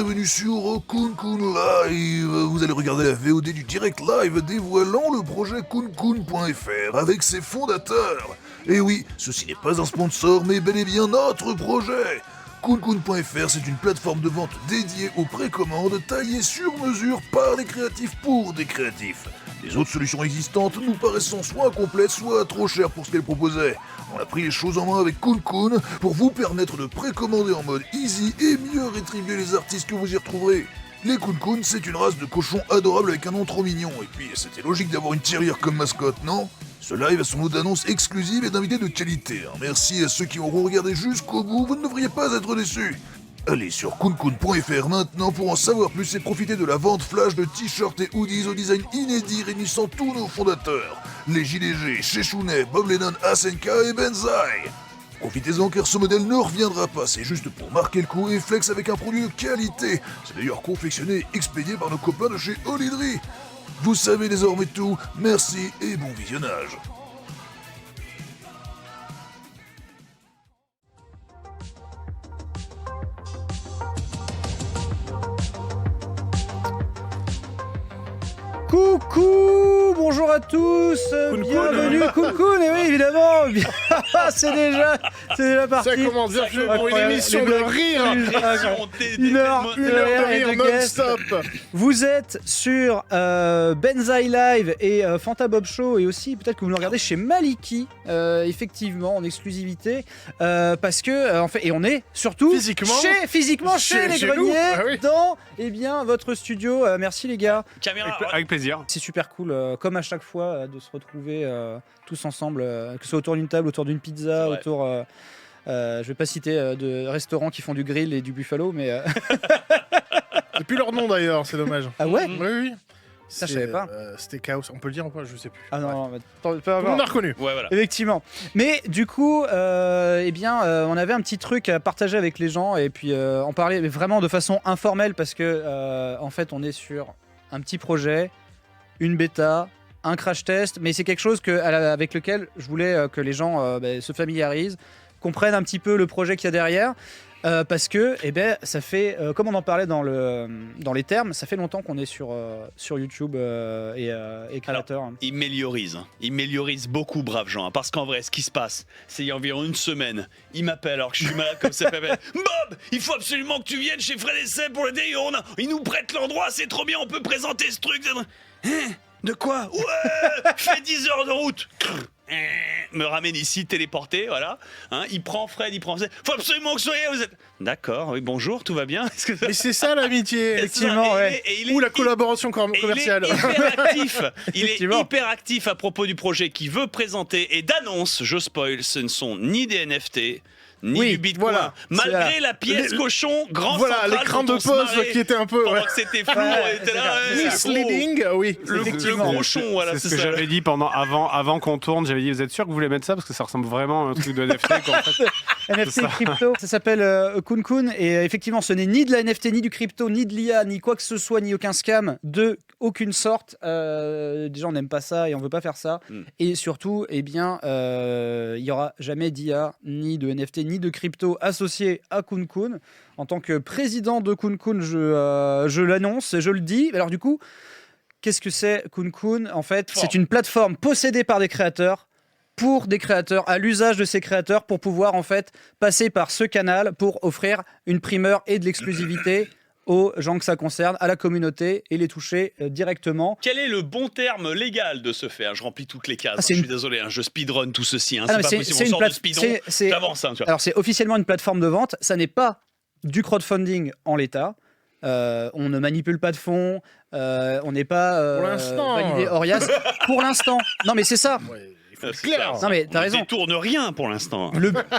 bienvenue sur Kun Live. Vous allez regarder la VOD du direct live dévoilant le projet kunkun.fr avec ses fondateurs. Et oui, ceci n'est pas un sponsor, mais bel et bien notre projet. kunkun.fr, c'est une plateforme de vente dédiée aux précommandes taillées sur mesure par des créatifs pour des créatifs. Les autres solutions existantes nous paraissant soit incomplètes, soit trop chères pour ce qu'elles proposaient. On a pris les choses en main avec Kunkun pour vous permettre de précommander en mode easy et mieux rétribuer les artistes que vous y retrouverez. Les Kunkun, c'est une race de cochons adorables avec un nom trop mignon. Et puis, c'était logique d'avoir une tirelire comme mascotte, non ? Ce live a son lot d'annonces exclusives et d'invités de qualité. Merci à ceux qui auront regardé jusqu'au bout, vous ne devriez pas être déçus. Allez sur kunkun.fr maintenant pour en savoir plus et profiter de la vente flash de t-shirts et hoodies au design inédit réunissant tous nos fondateurs. Les JDG, Sheshune, Bob Lennon, Asenka et Benzaï. Profitez-en car ce modèle ne reviendra pas, c'est juste pour marquer le coup et flex avec un produit de qualité. C'est d'ailleurs confectionné et expédié par nos copains de chez Olidri. Vous savez désormais tout, merci et bon visionnage. Coucou, bonjour à tous, bienvenue, Kunkun, et oui évidemment, c'est déjà parti. Ça commence bien pour une émission de rire. Une heure de rire non-stop. Vous êtes sur Benzaï Live et Fanta Bob Show, et aussi peut-être que vous nous regardez chez Maliki, effectivement en exclusivité, parce que en fait, et on est surtout physiquement chez les Greniers, dans votre studio. Merci les gars. Avec plaisir. C'est super cool, comme à chaque fois, de se retrouver tous ensemble, que ce soit autour d'une table, autour d'une pizza, autour. Je vais pas citer de restaurants qui font du grill et du buffalo, mais. C'est plus leur nom d'ailleurs, c'est dommage. Ah ouais. Oui. Ça, je savais pas. Steakhouse, on peut le dire ou pas? Je sais plus. Ah non, Tout le monde a reconnu. Ouais, voilà. Effectivement. Mais du coup, on avait un petit truc à partager avec les gens et puis en parler vraiment de façon informelle parce que en fait, on est sur un petit projet, une bêta, un crash test, mais c'est quelque chose avec lequel je voulais que les gens se familiarisent, comprennent un petit peu le projet qu'il y a derrière. Parce que, ça fait, comme on en parlait dans les termes, ça fait longtemps qu'on est sur YouTube et créateurs. Alors, il méliorise beaucoup, braves gens. Hein, parce qu'en vrai, ce qui se passe, c'est il y a environ une semaine, il m'appelle alors que je suis malade comme ça. Bob, il faut absolument que tu viennes chez Fred et Seb pour le day. Ils nous prêtent l'endroit, c'est trop bien, on peut présenter ce truc. Hein, de quoi? Ouais, fais 10 heures de route. Me ramène ici, téléporté, voilà. Hein, il prend Fred, il prend Seb. Faut absolument que vous êtes. D'accord, oui, bonjour, tout va bien. Mais c'est ça l'amitié, effectivement, ouais. Ou la collaboration commerciale. Il est hyper actif à propos du projet qu'il veut présenter et d'annonce, je spoil, ce ne sont ni des NFT, ni du Bitcoin. Voilà. Malgré la pièce cochon, grand central. L'écran de pause qui était un peu. Pendant que c'était flou, on était là. Misleading, oui. Le cochon, voilà. C'est ce que j'avais dit avant qu'on tourne. J'avais dit, vous êtes sûr que vous voulez mettre ça? Parce que ça ressemble vraiment à un truc de NFT. En fait. NFT crypto. Ça s'appelle Kunkun. Et effectivement, ce n'est ni de la NFT, ni du crypto, ni de l'IA, ni quoi que ce soit, ni aucun scam de aucune sorte. Déjà, on n'aime pas ça et on veut pas faire ça. Et surtout, il y aura jamais d'IA, ni de NFT, ni de crypto associé à Kunkun. En tant que président de Kunkun, je l'annonce et je le dis. Alors du coup, qu'est-ce que c'est Kunkun? En fait, c'est une plateforme possédée par des créateurs, pour des créateurs, à l'usage de ces créateurs, pour pouvoir en fait passer par ce canal pour offrir une primeur et de l'exclusivité aux gens que ça concerne, à la communauté, et les toucher directement. Quel est le bon terme légal de se faire? Je remplis toutes les cases. Je suis désolé, je speedrun tout ceci. C'est pas possible. On sort de speedon. J'avance. Alors c'est officiellement une plateforme de vente. Ça n'est pas du crowdfunding en l'état. On ne manipule pas de fonds. On n'est pas validé Orias. Pour l'instant. Non mais c'est ça. Clair. Non mais t'as raison. On détourne rien pour l'instant.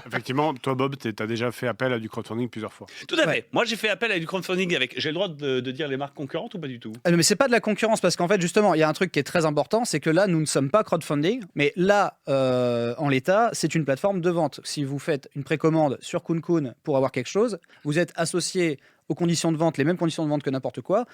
Effectivement, toi Bob, t'as déjà fait appel à du crowdfunding plusieurs fois. Tout à fait. Moi j'ai fait appel à du crowdfunding avec. J'ai le droit de dire les marques concurrentes ou pas du tout? Mais c'est pas de la concurrence parce qu'en fait justement il y a un truc qui est très important, c'est que là nous ne sommes pas crowdfunding, mais là en l'état c'est une plateforme de vente. Si vous faites une précommande sur Kunkun pour avoir quelque chose, vous êtes associé aux conditions de vente, les mêmes conditions de vente que n'importe quoi.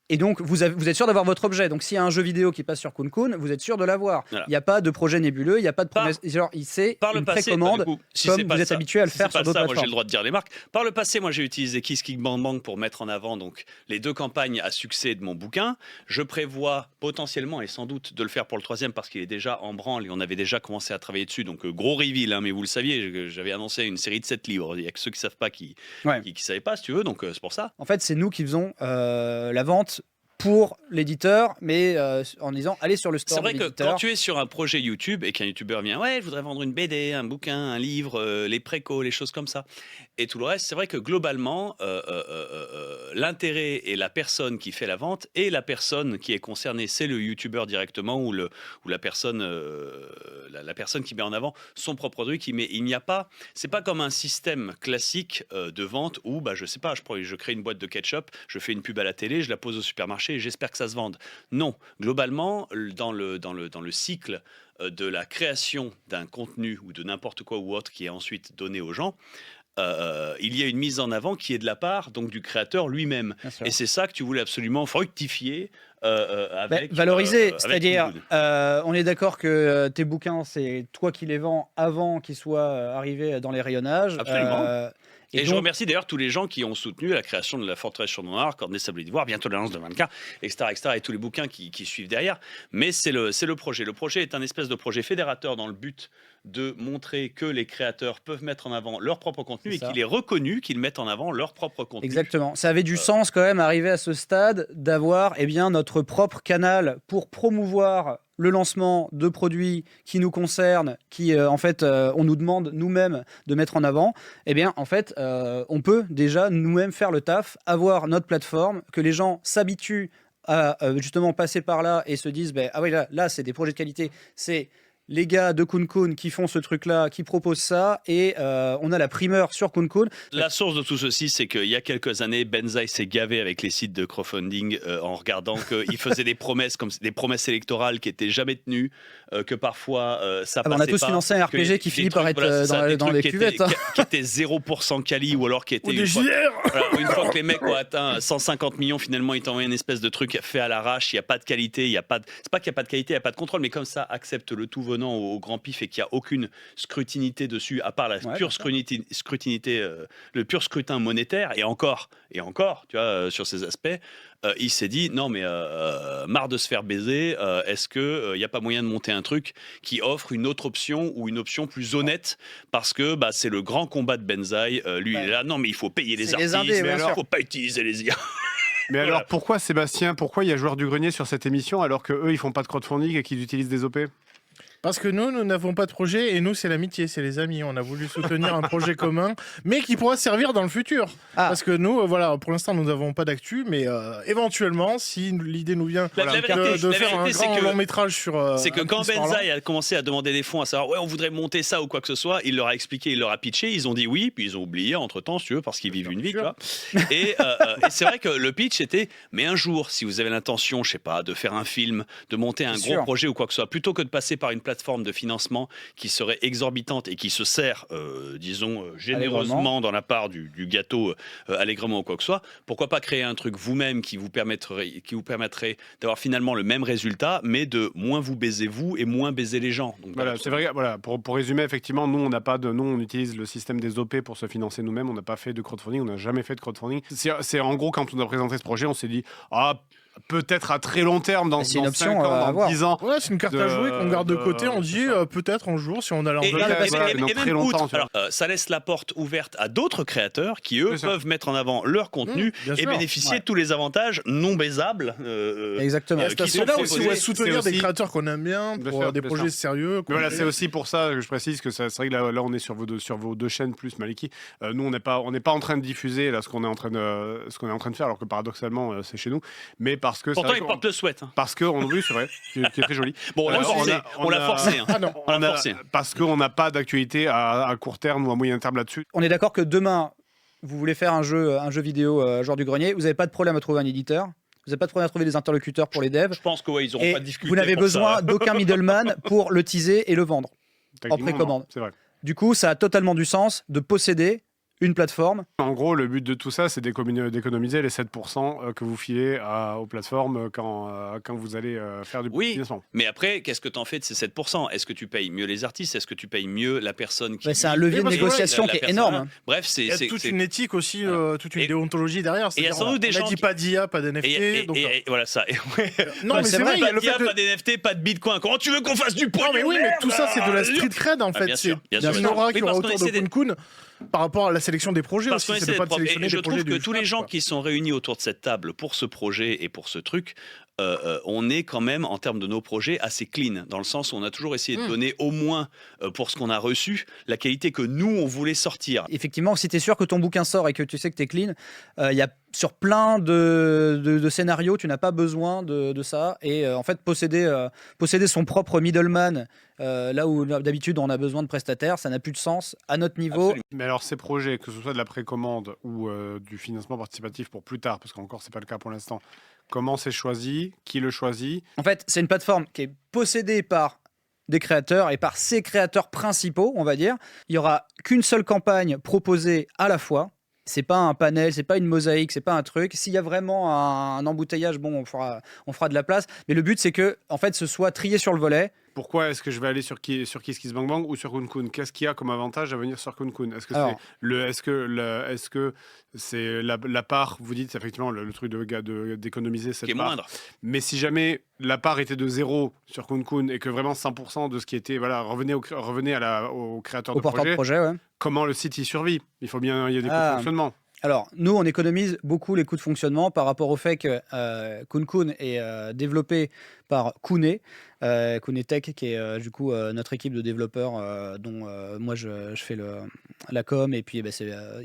Et donc, vous êtes sûr d'avoir votre objet. Donc, s'il y a un jeu vidéo qui passe sur Kun, vous êtes sûr de l'avoir. Il Voilà. n'y a pas de projet nébuleux, il n'y a pas de promesse. Genre, c'est Par le une passé, précommande, du coup, si comme c'est pas vous êtes ça, habitué à le si faire c'est sur pas d'autres ça, moi j'ai plateformes. le droit de dire les marques. Par le passé, moi j'ai utilisé KissKickBankBank pour mettre en avant donc les 2 campagnes à succès de mon bouquin. Je prévois potentiellement et sans doute de le faire pour le 3e parce qu'il est déjà en branle et on avait déjà commencé à travailler dessus. Donc gros reveal, hein, mais vous le saviez, j'avais annoncé une série de 7 livres. Il y a que ceux qui savent pas qui savaient pas, si tu veux. Donc c'est pour ça. En fait, c'est nous qui faisons la vente pour l'éditeur, mais en disant allez sur le store C'est vrai de que l'éditeur. quand tu es sur un projet YouTube et qu'un YouTuber vient, ouais, je voudrais vendre une BD, un bouquin, un livre, les précos, les choses comme ça, et tout le reste, c'est vrai que globalement, l'intérêt et la personne qui fait la vente et la personne qui est concernée, c'est le YouTuber directement ou la personne, la personne qui met en avant son propre produit. Il n'y a pas, c'est pas comme un système classique de vente où, bah, je sais pas, je crée une boîte de ketchup, je fais une pub à la télé, je la pose au supermarché et j'espère que ça se vende. Non, globalement, dans le cycle de la création d'un contenu ou de n'importe quoi ou autre qui est ensuite donné aux gens, il y a une mise en avant qui est de la part donc du créateur lui-même. Et c'est ça que tu voulais absolument fructifier avec valoriser, avec c'est-à-dire Kun-Kun. on est d'accord que tes bouquins, c'est toi qui les vends avant qu'ils soient arrivés dans les rayonnages. Absolument. Et je donc, remercie d'ailleurs tous les gens qui ont soutenu la création de la Forteresse sur Noir, Corne des Sables d'Ivoire, bientôt l'annonce de 24, etc., et tous les bouquins qui suivent derrière. Mais c'est le projet. Le projet est un espèce de projet fédérateur dans le but de montrer que les créateurs peuvent mettre en avant leur propre contenu et qu'il est reconnu qu'ils mettent en avant leur propre contenu. Exactement. Ça avait du sens quand même, arriver à ce stade, d'avoir notre propre canal pour promouvoir le lancement de produits qui nous concernent, qui en fait on nous demande nous-mêmes de mettre en avant. Eh bien en fait on peut déjà nous-mêmes faire le taf, avoir notre plateforme, que les gens s'habituent à justement passer par là et se disent ah oui là c'est des projets de qualité, c'est les gars de Kun qui font ce truc-là, qui proposent ça, et on a la primeur sur Kun. La source de tout ceci, c'est qu'il y a quelques années, Benzaï s'est gavé avec les sites de crowdfunding en regardant qu'ils faisaient des promesses, comme des promesses électorales qui n'étaient jamais tenues, que parfois ça passait pas. On a tous financé un RPG qui finit par être dans les cuvettes. Qui étaient 0% quali, ou alors qui étaient... Ou Une fois que les mecs ont atteint 150 millions, finalement, ils t'envoient une espèce de truc fait à l'arrache, il n'y a pas de qualité, c'est pas qu'il n'y a pas de qualité, il n'y a pas de contrôle, mais comme ça accepte le tout venant au grand pif et qu'il n'y a aucune scrutinité dessus, à part la pure scrutinité, le pur scrutin monétaire, et encore, tu vois, sur ces aspects, il s'est dit, non mais marre de se faire baiser, est-ce qu'il n'y a pas moyen de monter un truc qui offre une autre option ou une option plus honnête, parce que c'est le grand combat de Benzaï, lui il est là, non mais il faut payer les artistes, indés, mais bien il sûr. ne faut pas utiliser les IA. Mais Voilà. alors pourquoi Sébastien, pourquoi il y a Joueurs du Grenier sur cette émission alors que eux ils font pas de crowdfunding et qu'ils utilisent des OP? Parce que nous n'avons pas de projet et nous, c'est l'amitié, c'est les amis. On a voulu soutenir un projet commun, mais qui pourra servir dans le futur. Parce que nous, voilà, pour l'instant, nous n'avons pas d'actu, mais éventuellement, si l'idée nous vient La vérité, de faire un c'est grand que- long métrage sur. C'est que un quand petit parlant, Benzaï a commencé à demander des fonds, à savoir ouais on voudrait monter ça ou quoi que ce soit, il leur a expliqué, il leur a pitché, ils ont dit oui, puis ils ont oublié entre temps si tu veux parce qu'ils vivent une vie, tu vois. Et c'est vrai que le pitch était mais un jour si vous avez l'intention, je sais pas, de faire un film, de monter un C'est gros sûr. projet ou quoi que ce soit, plutôt que de passer par une plateforme de financement qui serait exorbitante et qui se sert, disons généreusement dans la part du gâteau allègrement ou quoi que ce soit, pourquoi pas créer un truc vous-même qui vous permettrait d'avoir finalement le même résultat, mais de moins vous baiser vous et moins baiser les gens. Donc, Voilà, c'est vrai. Voilà, pour résumer, effectivement, nous on utilise le système des OP pour se financer nous-mêmes. On n'a pas fait de crowdfunding, on n'a jamais fait de crowdfunding. C'est en gros quand on a présenté ce projet, on s'est dit peut-être à très long terme, dans C'est une 5 option ans, à dans avoir. 10 ans. Ouais, c'est une carte à jouer qu'on garde de côté. On dit peut-être un jour, si on a Et, l'envie. dans très même longtemps, outre, tu vois. alors, ça laisse la porte ouverte à d'autres créateurs qui, eux, C'est ça. peuvent mettre en avant leur contenu bien et sûr. bénéficier de tous les avantages non baisables. Exactement. qui C'est sont là aussi, proposés. ouais, soutenir C'est des aussi- créateurs qu'on aime bien Bien pour sûr, des bien projets sûr. sérieux. Mais voilà, c'est aussi pour ça que je précise que c'est vrai que là on est sur vos deux chaînes plus Maliki. Nous on n'est pas en train de diffuser là ce qu'on est en train de faire, alors que paradoxalement c'est chez nous. Mais parce que c'est Pourtant, vrai ils qu'on- portent le sweat. Hein. parce que on c'est vrai, qui est très joli. Bon, on l'a Alors, forcé. On l'a forcé. hein. Ah non. On l'a forcé. Parce qu'on n'a pas d'actualité à court terme ou à moyen terme là-dessus. On est d'accord que demain, vous voulez faire un jeu vidéo genre du grenier, vous n'avez pas de problème à trouver un éditeur, vous n'avez pas de problème à trouver des interlocuteurs pour les devs, Je pense qu'ils n'auront et pas discuté. vous n'avez pour besoin ça. d'aucun middleman pour le teaser et le vendre. Techniquement, précommande. non, c'est vrai. Du coup, ça a totalement du sens de posséder une plateforme. En gros, le but de tout ça, c'est d'économiser les 7% que vous filez aux plateformes quand vous allez faire du Oui, financement. mais après, qu'est-ce que tu en fais de ces 7%? Est-ce que tu payes mieux les artistes? Est-ce que tu payes mieux la personne qui... C'est un levier de parce que négociation la qui est personne- énorme. Bref, Il y a toute une éthique aussi, toute une déontologie derrière. il y a C'est-à-dire, sans doute des on gens a dit qui- pas d'IA, pas d'NFT. Et voilà ça. Non, Ouais, mais c'est c'est vrai, vrai, il y a Pas le fait d'IA, que... pas d'NFT, pas de Bitcoin. Comment tu veux qu'on fasse du pognon? Non, mais oui, mais tout ça, c'est de la street cred en Ah, fait. bien C'est sûr, bien sûr. une aura Oui, qu'il y aura parce qu'on autour de essaie d'être- Kun par rapport à la sélection des projets Parce qu'on aussi. essaie C'est de d'être pas de propre. Et sélectionner je des projets trouve que du tous les FNAP, gens quoi. qui sont réunis autour de cette table pour ce projet et pour ce truc, on est quand même, en termes de nos projets, assez clean, dans le sens où on a toujours essayé de donner au moins, pour ce qu'on a reçu, la qualité que nous, on voulait sortir. Effectivement, si tu es sûr que ton bouquin sort et que tu sais que tu es clean, il y a sur plein de scénarios, tu n'as pas besoin de ça. Et en fait, posséder son propre middleman, là où d'habitude on a besoin de prestataires, ça n'a plus de sens à notre niveau. Absolument. Mais alors, ces projets, que ce soit de la précommande ou du financement participatif pour plus tard, parce qu'encore, c'est pas le cas pour l'instant, comment c'est choisi? Qui le choisit? En fait, c'est une plateforme qui est possédée par des créateurs et par ses créateurs principaux, on va dire. Il n'y aura qu'une seule campagne proposée à la fois. C'est pas un panel, c'est pas une mosaïque, c'est pas un truc. S'il y a vraiment un embouteillage, bon, on fera de la place. Mais le but, c'est que, en fait, ce soit trié sur le volet. Pourquoi est-ce que je vais aller sur KissKissBankBank ou sur KunKun? Qu'est-ce qu'il y a comme avantage à venir sur KunKun? Est-ce que Alors- est-ce que c'est la part, vous dites effectivement le truc d'économiser cette Qui est part, moindre. mais si jamais la part était de 0 sur KunKun et que vraiment 100% de ce qui était revenait au créateur Au de porteur de projet, projet, ouais. comment le site y survit? Il y a des coûts de fonctionnement. Alors, nous, on économise beaucoup les coûts de fonctionnement par rapport au fait que KunKun est développé par Kune Tech, qui est du coup notre équipe de développeurs dont moi je fais la com, et puis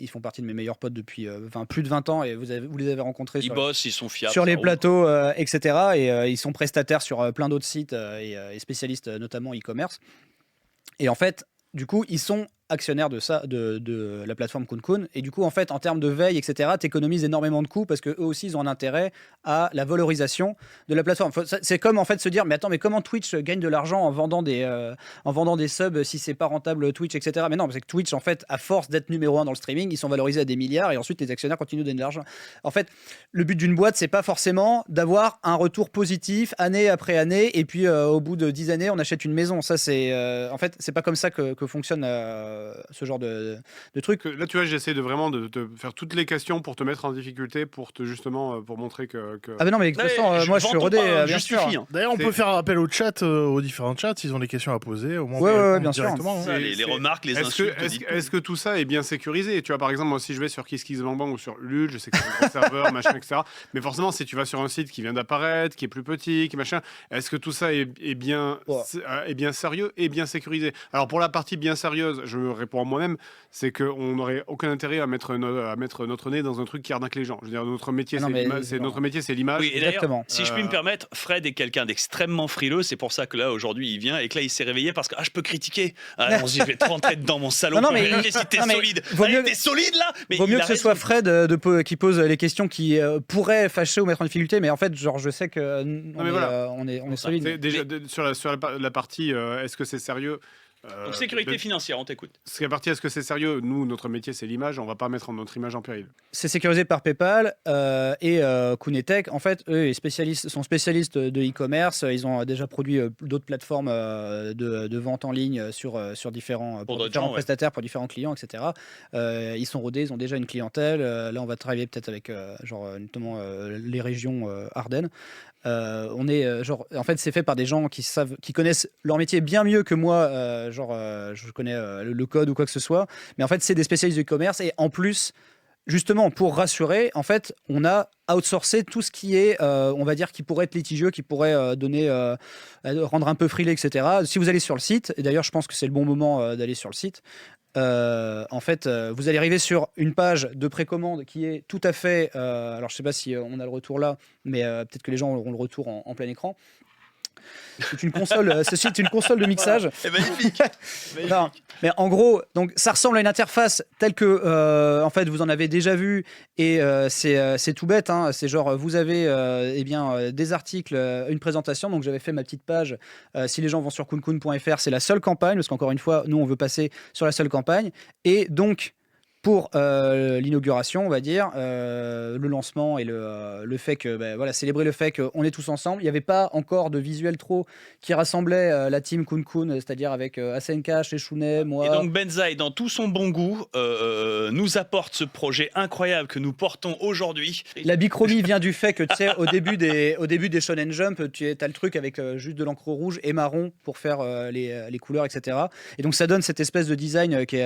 ils font partie de mes meilleurs potes depuis plus de 20 ans, et vous les avez rencontrés Ils sur, bossent, ils sont fiables. sur ça les roule. plateaux, etc. Et ils sont prestataires sur plein d'autres sites et spécialistes notamment e-commerce. Et en fait, du coup, ils sont actionnaires de la plateforme KunKun, et du coup, en fait, en termes de veille, etc., t'économises énormément de coûts parce que eux aussi, ils ont un intérêt à la valorisation de la plateforme. C'est comme en fait se dire, mais attends, mais comment Twitch gagne de l'argent en vendant des subs si c'est pas rentable Twitch, etc. Mais non, parce que Twitch, en fait, à force d'être numéro 1 dans le streaming, ils sont valorisés à des milliards, et ensuite les actionnaires continuent de donner de l'argent. En fait, le but d'une boîte, c'est pas forcément d'avoir un retour positif année après année, et puis au bout de 10 années, on achète une maison. Ça, c'est en fait, c'est pas comme ça que fonctionne ce genre de truc. Là, tu vois, j'essaie de vraiment de faire toutes les questions pour te mettre en difficulté, pour montrer que... Ah mais non, mais de toute façon, moi je suis vends rodé, pas, bien justifie, sûr. hein. D'ailleurs, on C'est- peut faire appel au chat, aux différents chats, s'ils ont des questions à poser. Au moins, Ouais, on peut ouais, répondre bien sûr. directement, hein. Ça, les remarques, les insultes. Est-ce que tout ça est bien sécurisé? Tu vois, par exemple, moi, si je vais sur KissKissBankBank ou sur Ulule, je sais que c'est un gros serveur, machin, etc. Mais forcément, si tu vas sur un site qui vient d'apparaître, qui est plus petit, qui machin, est-ce que tout ça est bien, Ouais. est bien sérieux et bien sécurisé? Alors, pour la partie bien sérieuse, je me réponds à moi-même, c'est qu'on n'aurait aucun intérêt à mettre notre nez dans un truc qui arnaque les gens. Je veux dire, notre métier, Ah non, mais notre métier, c'est l'image. Oui, et d'ailleurs, Exactement. si je puis me permettre, Fred est quelqu'un d'extrêmement frileux. C'est pour ça que là, aujourd'hui, il vient et que là, il s'est réveillé parce que je peux critiquer. Allons-y, je vais te rentrer dans mon salon. Non, non, pour mais vérifier si t'es non, mais solide. vaut Allez, mieux- t'es solide là. Mais Vaut mieux il que a ce raison. soit Fred qui pose les questions qui pourraient fâcher ou mettre en difficulté, mais en fait, genre, je sais que on est solide. C'est déjà, sur la partie, est-ce que c'est sérieux? Donc, sécurité financière, on t'écoute. C'est la partie, est-ce que c'est sérieux? Nous, notre métier, c'est l'image. On va pas mettre notre image en péril. C'est sécurisé par PayPal et Kune Tech. En fait, eux sont spécialistes de e-commerce. Ils ont déjà produit d'autres plateformes de vente en ligne sur différents, Pour d'autres différents gens, ouais. prestataires, pour différents clients, etc. Ils sont rodés, ils ont déjà une clientèle. Là, on va travailler peut-être avec notamment les régions Ardennes. On est en fait, c'est fait par des gens qui connaissent leur métier bien mieux que moi. Je connais le code ou quoi que ce soit, mais en fait, c'est des spécialistes du e-commerce, et en plus, justement, pour rassurer, en fait, on a outsourcé tout ce qui est, on va dire, qui pourrait être litigieux, qui pourrait rendre un peu frilé, etc. Si vous allez sur le site, et d'ailleurs, je pense que c'est le bon moment d'aller sur le site. En fait, vous allez arriver sur une page de précommande qui est tout à fait. Alors, je sais pas si on a le retour là, mais peut-être que les gens auront le retour en plein écran. C'est une console. Ceci est une console de mixage. C'est magnifique. Non, mais en gros, donc ça ressemble à une interface telle que, en fait, vous en avez déjà vu, et c'est tout bête. Hein, c'est genre, vous avez des articles, une présentation. Donc j'avais fait ma petite page. Si les gens vont sur kunkun.fr, c'est la seule campagne, parce qu'encore une fois, nous on veut passer sur la seule campagne. Et donc pour l'inauguration, on va dire, le lancement et le fait que, voilà, célébrer le fait qu'on est tous ensemble. Il n'y avait pas encore de visuel trop qui rassemblait la team Kun Kun, c'est-à-dire avec Asenka, Sheshune, moi. Et donc Benzaï, dans tout son bon goût, nous apporte ce projet incroyable que nous portons aujourd'hui. La bichromie vient du fait que, tu sais, au début des Shonen Jump, tu as le truc avec juste de l'encre rouge et marron pour faire les couleurs, etc. Et donc ça donne cette espèce de design que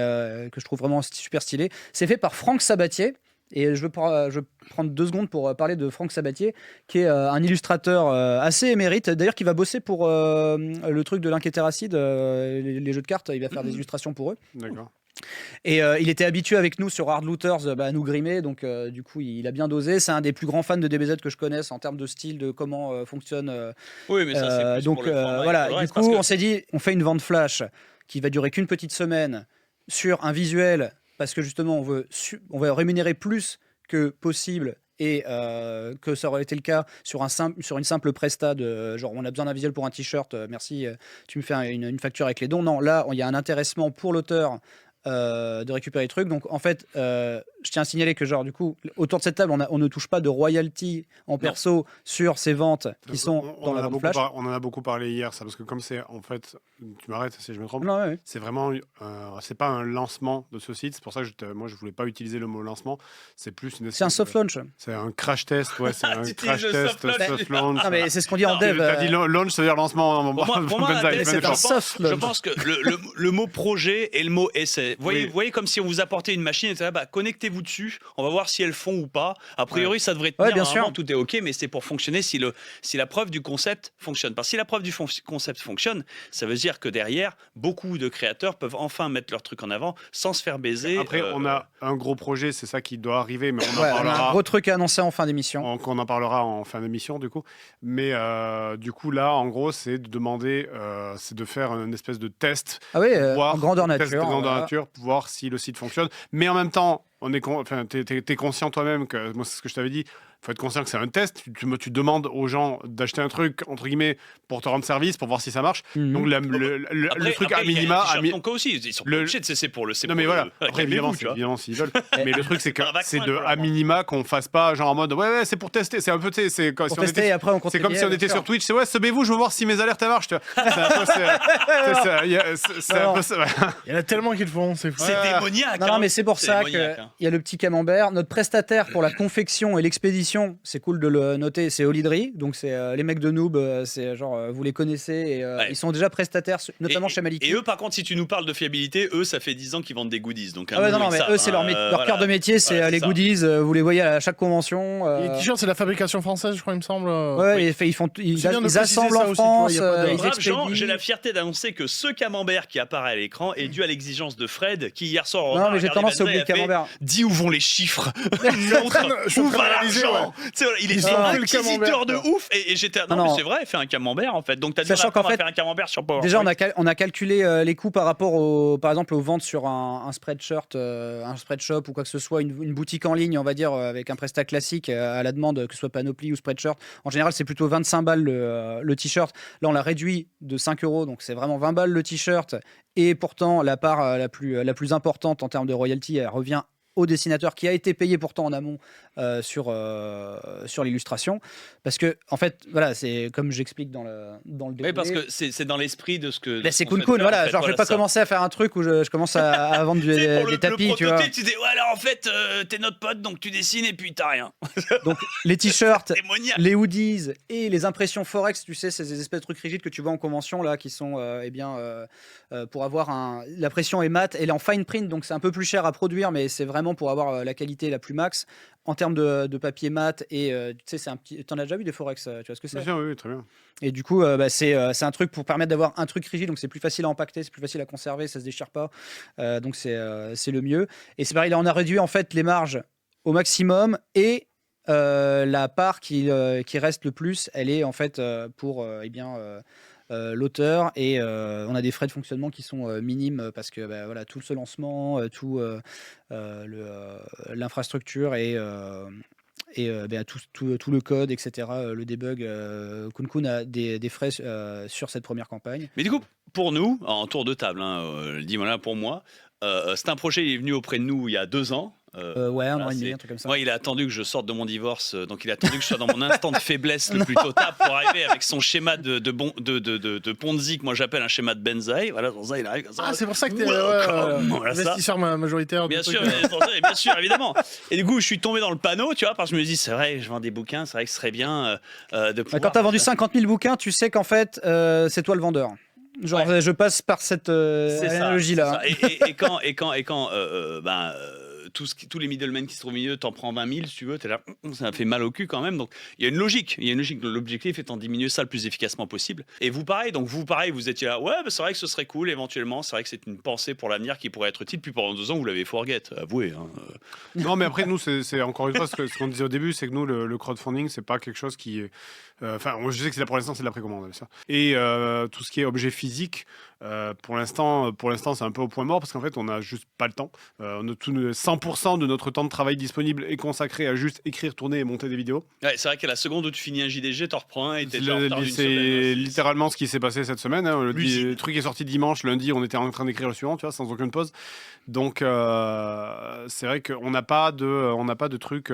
je trouve vraiment super stylé. C'est fait par Franck Sabatier. Et je vais prendre 2 secondes pour parler de Franck Sabatier, qui est un illustrateur assez émérite, d'ailleurs qui va bosser pour le truc de l'Inquétéracide, les jeux de cartes, il va faire des illustrations pour eux. D'accord. Et il était habitué avec nous sur Hard Looters à nous grimer, donc du coup il a bien dosé. C'est un des plus grands fans de DBZ que je connaisse en termes de style, de comment fonctionne. Oui, mais ça c'est plus donc pour le format et voilà, pour le du reste, coup parce que- on s'est dit, on fait une vente flash qui va durer qu'une petite semaine sur un visuel, parce que justement on veut rémunérer plus que possible. Et que ça aurait été le cas sur une simple presta de genre on a besoin d'un visuel pour un t-shirt, merci, tu me fais une facture avec les dons. Non, là il y a un intéressement pour l'auteur de récupérer les trucs. Donc en fait, je tiens à signaler que genre du coup autour de cette table on ne touche pas de royalty en perso sur ces ventes qui sont dans la vente flash. On en a beaucoup parlé hier, ça, parce que comme c'est en fait, tu m'arrêtes si je me trompe, Non, ouais. c'est vraiment, c'est pas un lancement de ce site, c'est pour ça que moi je voulais pas utiliser le mot lancement, c'est plus une. C'est un soft launch. C'est un crash test, ouais, c'est un Tu crash utilises le test, soft launch. soft launch. Non mais c'est ce qu'on dit en Non, dev. T'as dit launch, ça veut dire lancement. Pour moi, Benzaï, c'est Benzaï, un je soft launch. pense que le mot projet et le mot essai. Vous Oui. voyez comme si on vous apportait une machine et connectez-vous dessus, on va voir si elles font ou pas. A priori, ça devrait tenir, Ouais, bien normalement, sûr. tout est OK, mais c'est pour fonctionner si la preuve du concept fonctionne. Parce que si la preuve du concept fonctionne, ça veut dire que derrière, beaucoup de créateurs peuvent enfin mettre leur truc en avant sans se faire baiser. Après, on a un gros projet, c'est ça qui doit arriver, mais on en Ouais, on a un parlera. gros truc à annoncer en fin d'émission. On en parlera en fin d'émission du coup. Mais du coup là, en gros, c'est de demander, c'est de faire une espèce de test, Ah oui, voir- en grandeur test de nature. grandeur voilà. nature, pour voir si le site fonctionne. Mais en même temps, t'es conscient toi-même que moi c'est ce que je t'avais dit. Faut être conscient que c'est un test. Tu demandes aux gens d'acheter un truc entre guillemets pour te rendre service, pour voir si ça marche. Mhm. Donc le truc à minima, Il y a les t-shirts aussi, ils sont pas obligés de cesser pour le. non mais voilà, après évidemment, tu vois. évidemment s'ils veulent. Mais le truc c'est que Un vaccin, c'est de quoi, à minima qu'on fasse pas genre en mode ouais c'est pour tester, c'est un peu tu sais, c'est comme Pour si on tester était et après on compte c'est les comme si billets, on était bien sur sûr. Twitch, c'est ouais, subez-vous, je veux voir si mes alertes elles marchent. Tu vois. C'est un peu c'est un peu ça. Il y en a tellement qu'ils le font, c'est fou. C'est démoniaque. Non, hein. mais c'est pour ça qu'il démoniaque, hein. y a le petit camembert. Notre prestataire pour la confection et l'expédition, c'est cool de le noter, c'est Olidri. Donc, c'est les mecs de Noob, c'est genre, vous les connaissez. Et, Ouais. ils sont déjà prestataires, notamment Et- chez Maliki. Et eux, par contre, si tu nous parles de fiabilité, eux, ça fait 10 ans qu'ils vendent des goodies. Donc, Ah ouais, non, mais eux, c'est leur cœur de métier, c'est Voilà, les c'est ça. goodies. Vous les voyez à chaque convention. Les t-shirts, c'est la fabrication française, je crois, il me semble. Ouais, Oui. ils font, ils C'est bien de préciser assemblent ça en aussi, tu vois, France, y a pas de- ils Brave Jean, expédient. j'ai la fierté d'annoncer que ce camembert qui apparaît à l'écran est dû à l'exigence de Fred, qui hier soir, Non, mais j'ai tendance à oublier le camembert. Dis où vont les chiffres, Je suis en train où de va réaliser, l'argent. Tu sais, il est Ils ont fait le inquisiteur camembert, de ouf. Et j'étais. Non, Non, mais non. c'est vrai, il fait un camembert en fait. Donc, t'as dû Sachant qu'en apprendre à fait, faire un camembert sur PowerPoint. Déjà, on a calculé les coûts par rapport par exemple, aux ventes sur un spreadshirt, un spreadshop ou quoi que ce soit, une boutique en ligne, on va dire, avec un prestat classique à la demande, que ce soit Panoply ou Spreadshirt. En général, c'est plutôt 25 balles le t-shirt. Là, on l'a réduit de 5 €, donc c'est vraiment 20 balles le t-shirt. Et pourtant, la part la plus importante en termes de royalty, elle revient au dessinateur qui a été payé pourtant en amont sur l'illustration. Parce que, en fait, voilà, c'est comme j'explique dans le déroulé. Oui, parce que c'est dans l'esprit de ce que. Bah, c'est qu'on Kun souhaite Kun, faire, en voilà. fait. Genre, je vais pas ça. commencer à faire un truc où je commence à vendre Tu sais, pour des tapis, le tu vois. prototype, tu dis, ouais, alors en fait, t'es notre pote, donc tu dessines et puis t'as rien. Donc, les t-shirts, Démoniaque. les hoodies et les impressions Forex, tu sais, c'est ces espèces de trucs rigides que tu vois en convention, là, qui sont, pour avoir la pression est mate, elle est en fine print, donc c'est un peu plus cher à produire, mais c'est vraiment pour avoir la qualité la plus max. En termes de papier mat, et tu sais, t'en as déjà vu des Forex, tu vois ce que c'est? Bien sûr, oui, très bien. Et du coup, c'est un truc pour permettre d'avoir un truc rigide, donc c'est plus facile à empaqueter, c'est plus facile à conserver, ça se déchire pas. Donc c'est le mieux. Et c'est pareil, là on a réduit en fait les marges au maximum et la part qui reste le plus, elle est en fait pour l'auteur et on a des frais de fonctionnement qui sont minimes parce que voilà, tout ce lancement, tout l'infrastructure et tout le code, etc., le debug, Kun Kun a des frais sur cette première campagne. Mais du coup, pour nous, en tour de table, dis-moi là pour moi, c'est un projet, il est venu auprès de nous il y a 2 ans. Ouais, un voilà, an et demi, c'est- un truc comme ça. Moi, il a attendu que je sorte de mon divorce, donc il a attendu que je sois dans mon instant de faiblesse le plus total pour arriver avec son schéma de Ponzi que moi j'appelle un schéma de Benzaï. Voilà, dans ça, il arrive comme ça. Ah, c'est pour ça que t'es Voilà, ça. investisseur majoritaire. Bien du sûr, truc. bien sûr, évidemment. Et du coup, je suis tombé dans le panneau, tu vois, parce que je me dis, c'est vrai, je vends des bouquins, c'est vrai que ce serait bien de pouvoir. Quand t'as vendu 50 000 bouquins, tu sais qu'en fait, c'est toi le vendeur. Genre, je passe par cette C'est ça, analogie-là. c'est ça. Et quand tous les middlemen qui se trouvent au milieu, t'en prends 20 000 si tu veux, t'es là, ça fait mal au cul quand même. Donc il y a une logique. L'objectif étant de diminuer ça le plus efficacement possible. Et vous pareil, vous étiez là, ouais, bah, c'est vrai que ce serait cool éventuellement. C'est vrai que c'est une pensée pour l'avenir qui pourrait être utile. Puis pendant 2 ans, vous l'avez forget, avouez. Hein. Non, mais après, nous, c'est encore une fois ce qu'on disait au début, c'est que nous, le crowdfunding, c'est pas quelque chose qui. Enfin, moi, je sais que pour l'instant, c'est de la précommande. Ça. Et tout ce qui est objet physique, pour l'instant, c'est un peu au point mort parce qu'en fait, on n'a juste pas le temps. 100% de notre temps de travail disponible est consacré à juste écrire, tourner et monter des vidéos. Ouais, c'est vrai qu'à la seconde où tu finis un JDG, t'en reprends un et t'es déjà en retard d'une C'est semaine. littéralement ce qui s'est passé cette semaine. Hein. Lucide. Le truc est sorti dimanche, lundi, on était en train d'écrire le suivant, tu vois, sans aucune pause. Donc, c'est vrai qu'on n'a pas de truc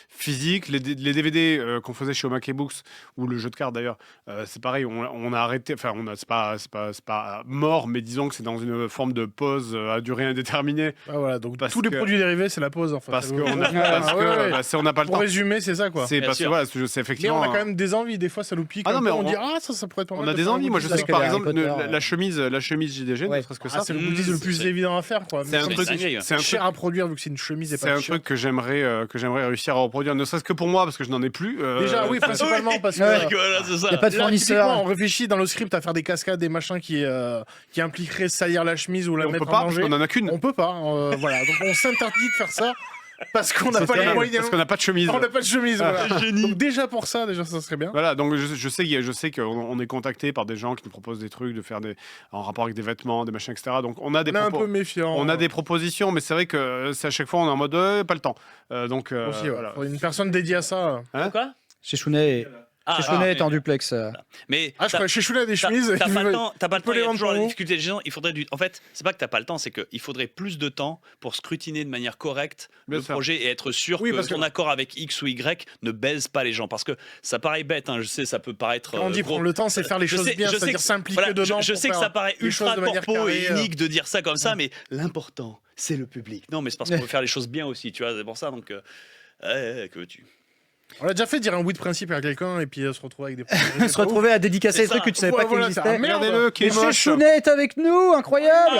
physique. Les DVD qu'on faisait chez Omake Books ou le jeu de cartes d'ailleurs, c'est pareil. On a arrêté. Enfin, c'est pas mort, mais disons que c'est dans une forme de pause à durée indéterminée. Ah, voilà, donc Parce tous les que- produits dérivés, c'est la pause en fait. Parce Ça qu'on vous- a, parce que, ouais. bah, on n'a pas le Pour temps. résumer, c'est ça quoi. C'est Bien parce que sûr. voilà, c'est Mais effectivement. on a quand même des envies, des fois ça nous pique. Ah non, un mais peu, on on- dit ça pourrait être pas mal. On a de des faire un envies. Moi, je goodies sais que avec par Harry exemple, Potter, la chemise JDG, Ouais. ne serait-ce que Ah, ça. c'est le goodies le plus c'est- évident à faire quoi. C'est un Mais truc. dinguerie, C'est un truc. cher à produire vu que c'est une chemise et C'est pas un de shirt. truc que j'aimerais réussir à reproduire, ne serait-ce que pour moi, parce que je n'en ai plus. Déjà, oui, principalement parce que. Ouais. Voilà, c'est ça. Y a pas de Là, fournisseur. typiquement, on réfléchit dans le script à faire des cascades, des machins qui impliqueraient salir la chemise ou la on mettre peut pas, en parce danger. qu'on en a qu'une. On peut pas, voilà. Donc on s'interdit de faire ça parce qu'on n'a pas les moyens. Parce qu'on n'a pas de chemise. On n'a pas de chemise. Ah. Voilà. Donc déjà pour ça, ça serait bien. Voilà, donc je sais qu'on est contacté par des gens qui nous proposent des trucs, de faire en rapport avec des vêtements, des machins, etc. Donc on a des On est un peu méfiant. on a des propositions, mais c'est vrai que c'est à chaque fois on est en mode pas le temps. Donc Aussi, ouais. voilà. Faudrait une personne dédiée à ça. Quoi Chez Chounet est en duplex. Mais Ah, je crois que chez Choula a des chemises. T'as pas le temps, t'as pas le peut temps, il y les a vendre toujours pour la vous. difficulté des gens. Il faudrait En fait, c'est pas que t'as pas le temps, c'est qu'il faudrait plus de temps pour scrutiner de manière correcte Bien le sûr. projet et être sûr Oui, que parce que- ton accord avec X ou Y ne baise pas les gens. Parce que ça paraît bête, hein, je sais, ça peut paraître. Quand on dit gros. prendre le temps, c'est faire les Je choses sais- bien, je sais c'est-à-dire que- s'impliquer voilà, dedans. Je pour sais que faire ça paraît les ultra choses de manière corpo et carrée, unique de dire ça comme ça, mais l'important, c'est le public. Non, mais c'est parce qu'on veut faire les choses bien aussi, tu vois, c'est pour ça. Donc, que veux-tu On a déjà fait dire un oui de principe à quelqu'un et puis se retrouver avec des. Se retrouver à dédicacer C'est des trucs ça. que tu savais pas qu'ils Voilà, existaient. merde. Regardez-le, qui Et est chez moche. Chounet est avec nous, incroyable.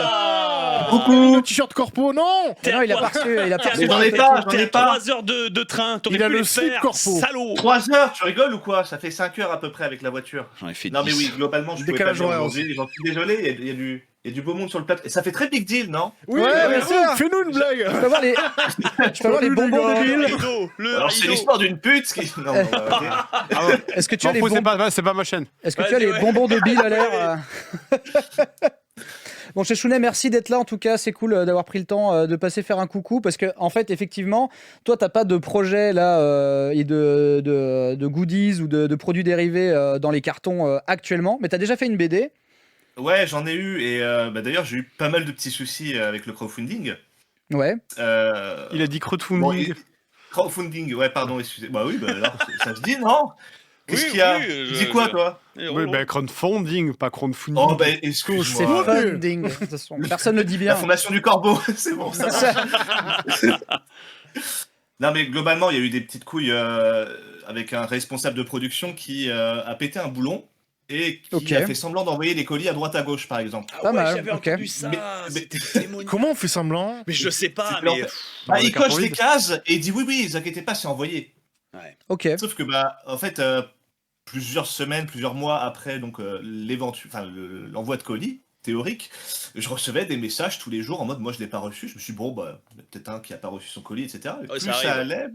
Coucou. Le t-shirt corpo, non. Non, il a pas reçu, il a pas reçu. Mais j'en ai pas, j'en ai pas. 3 heures de train, t'aurais Il a pu le les slip faire, corpo. salaud. 3 heures, tu rigoles ou quoi? Ça fait 5 heures à peu près avec la voiture. J'en ai fait Non mais 10. oui, globalement, je pouvais pas Décalage venir horaire aujourd'hui. J'en suis désolé, il y a du beau monde sur le plateau. Et ça fait très big deal, non? Oui, Ouais, bien sûr. fais-nous une blague. Tu peux avoir les bonbons de Le Bill. rideau, le Alors c'est rideau. l'histoire d'une pute qui... Non, ok. Est-ce que tu as les M'en fous, bonbons c'est pas ma chaîne. Est-ce que tu as Vas-y, les ouais. bonbons de Bill à l'air Bon, chez Chounet, merci d'être là. En tout cas, c'est cool d'avoir pris le temps de passer faire un coucou parce que, en fait, effectivement, toi, t'as pas de projet là et de goodies ou de produits dérivés dans les cartons actuellement, mais t'as déjà fait une BD. Ouais, j'en ai eu et d'ailleurs j'ai eu pas mal de petits soucis avec le crowdfunding. Ouais. Il a dit Bon, crowdfunding. crowdfunding, ouais, pardon, excusez. Bah oui, alors, ça se dit, non? Qu'est-ce Oui, qu'il y a? oui, Tu dis quoi, toi? Oui, crowdfunding, pas crowdfunding. Oh, bah C'est excuse-moi. funding. De toute façon, personne ne dit bien. La fondation du corbeau, c'est bon, ça. Non, mais globalement, il y a eu des petites couilles avec un responsable de production qui a pété un boulon et qui Ok. a fait semblant d'envoyer les colis à droite à gauche, par exemple. Pas mal, j'avais ok. entendu ça. Mais- C'était démoniaque. Comment on fait semblant? Mais je sais pas, C'est mais. en fait- Bah, il les cartons coche des vides. cases et il dit oui, vous inquiétez pas, c'est envoyé. Ok. Sauf que, en fait, plusieurs semaines, plusieurs mois après donc l'envoi de colis théorique, je recevais des messages tous les jours en mode moi je l'ai pas reçu. Je me suis dit, bon, il y en a peut-être un qui a pas reçu son colis, etc. Et Ouais, plus ça ça arrive. allait,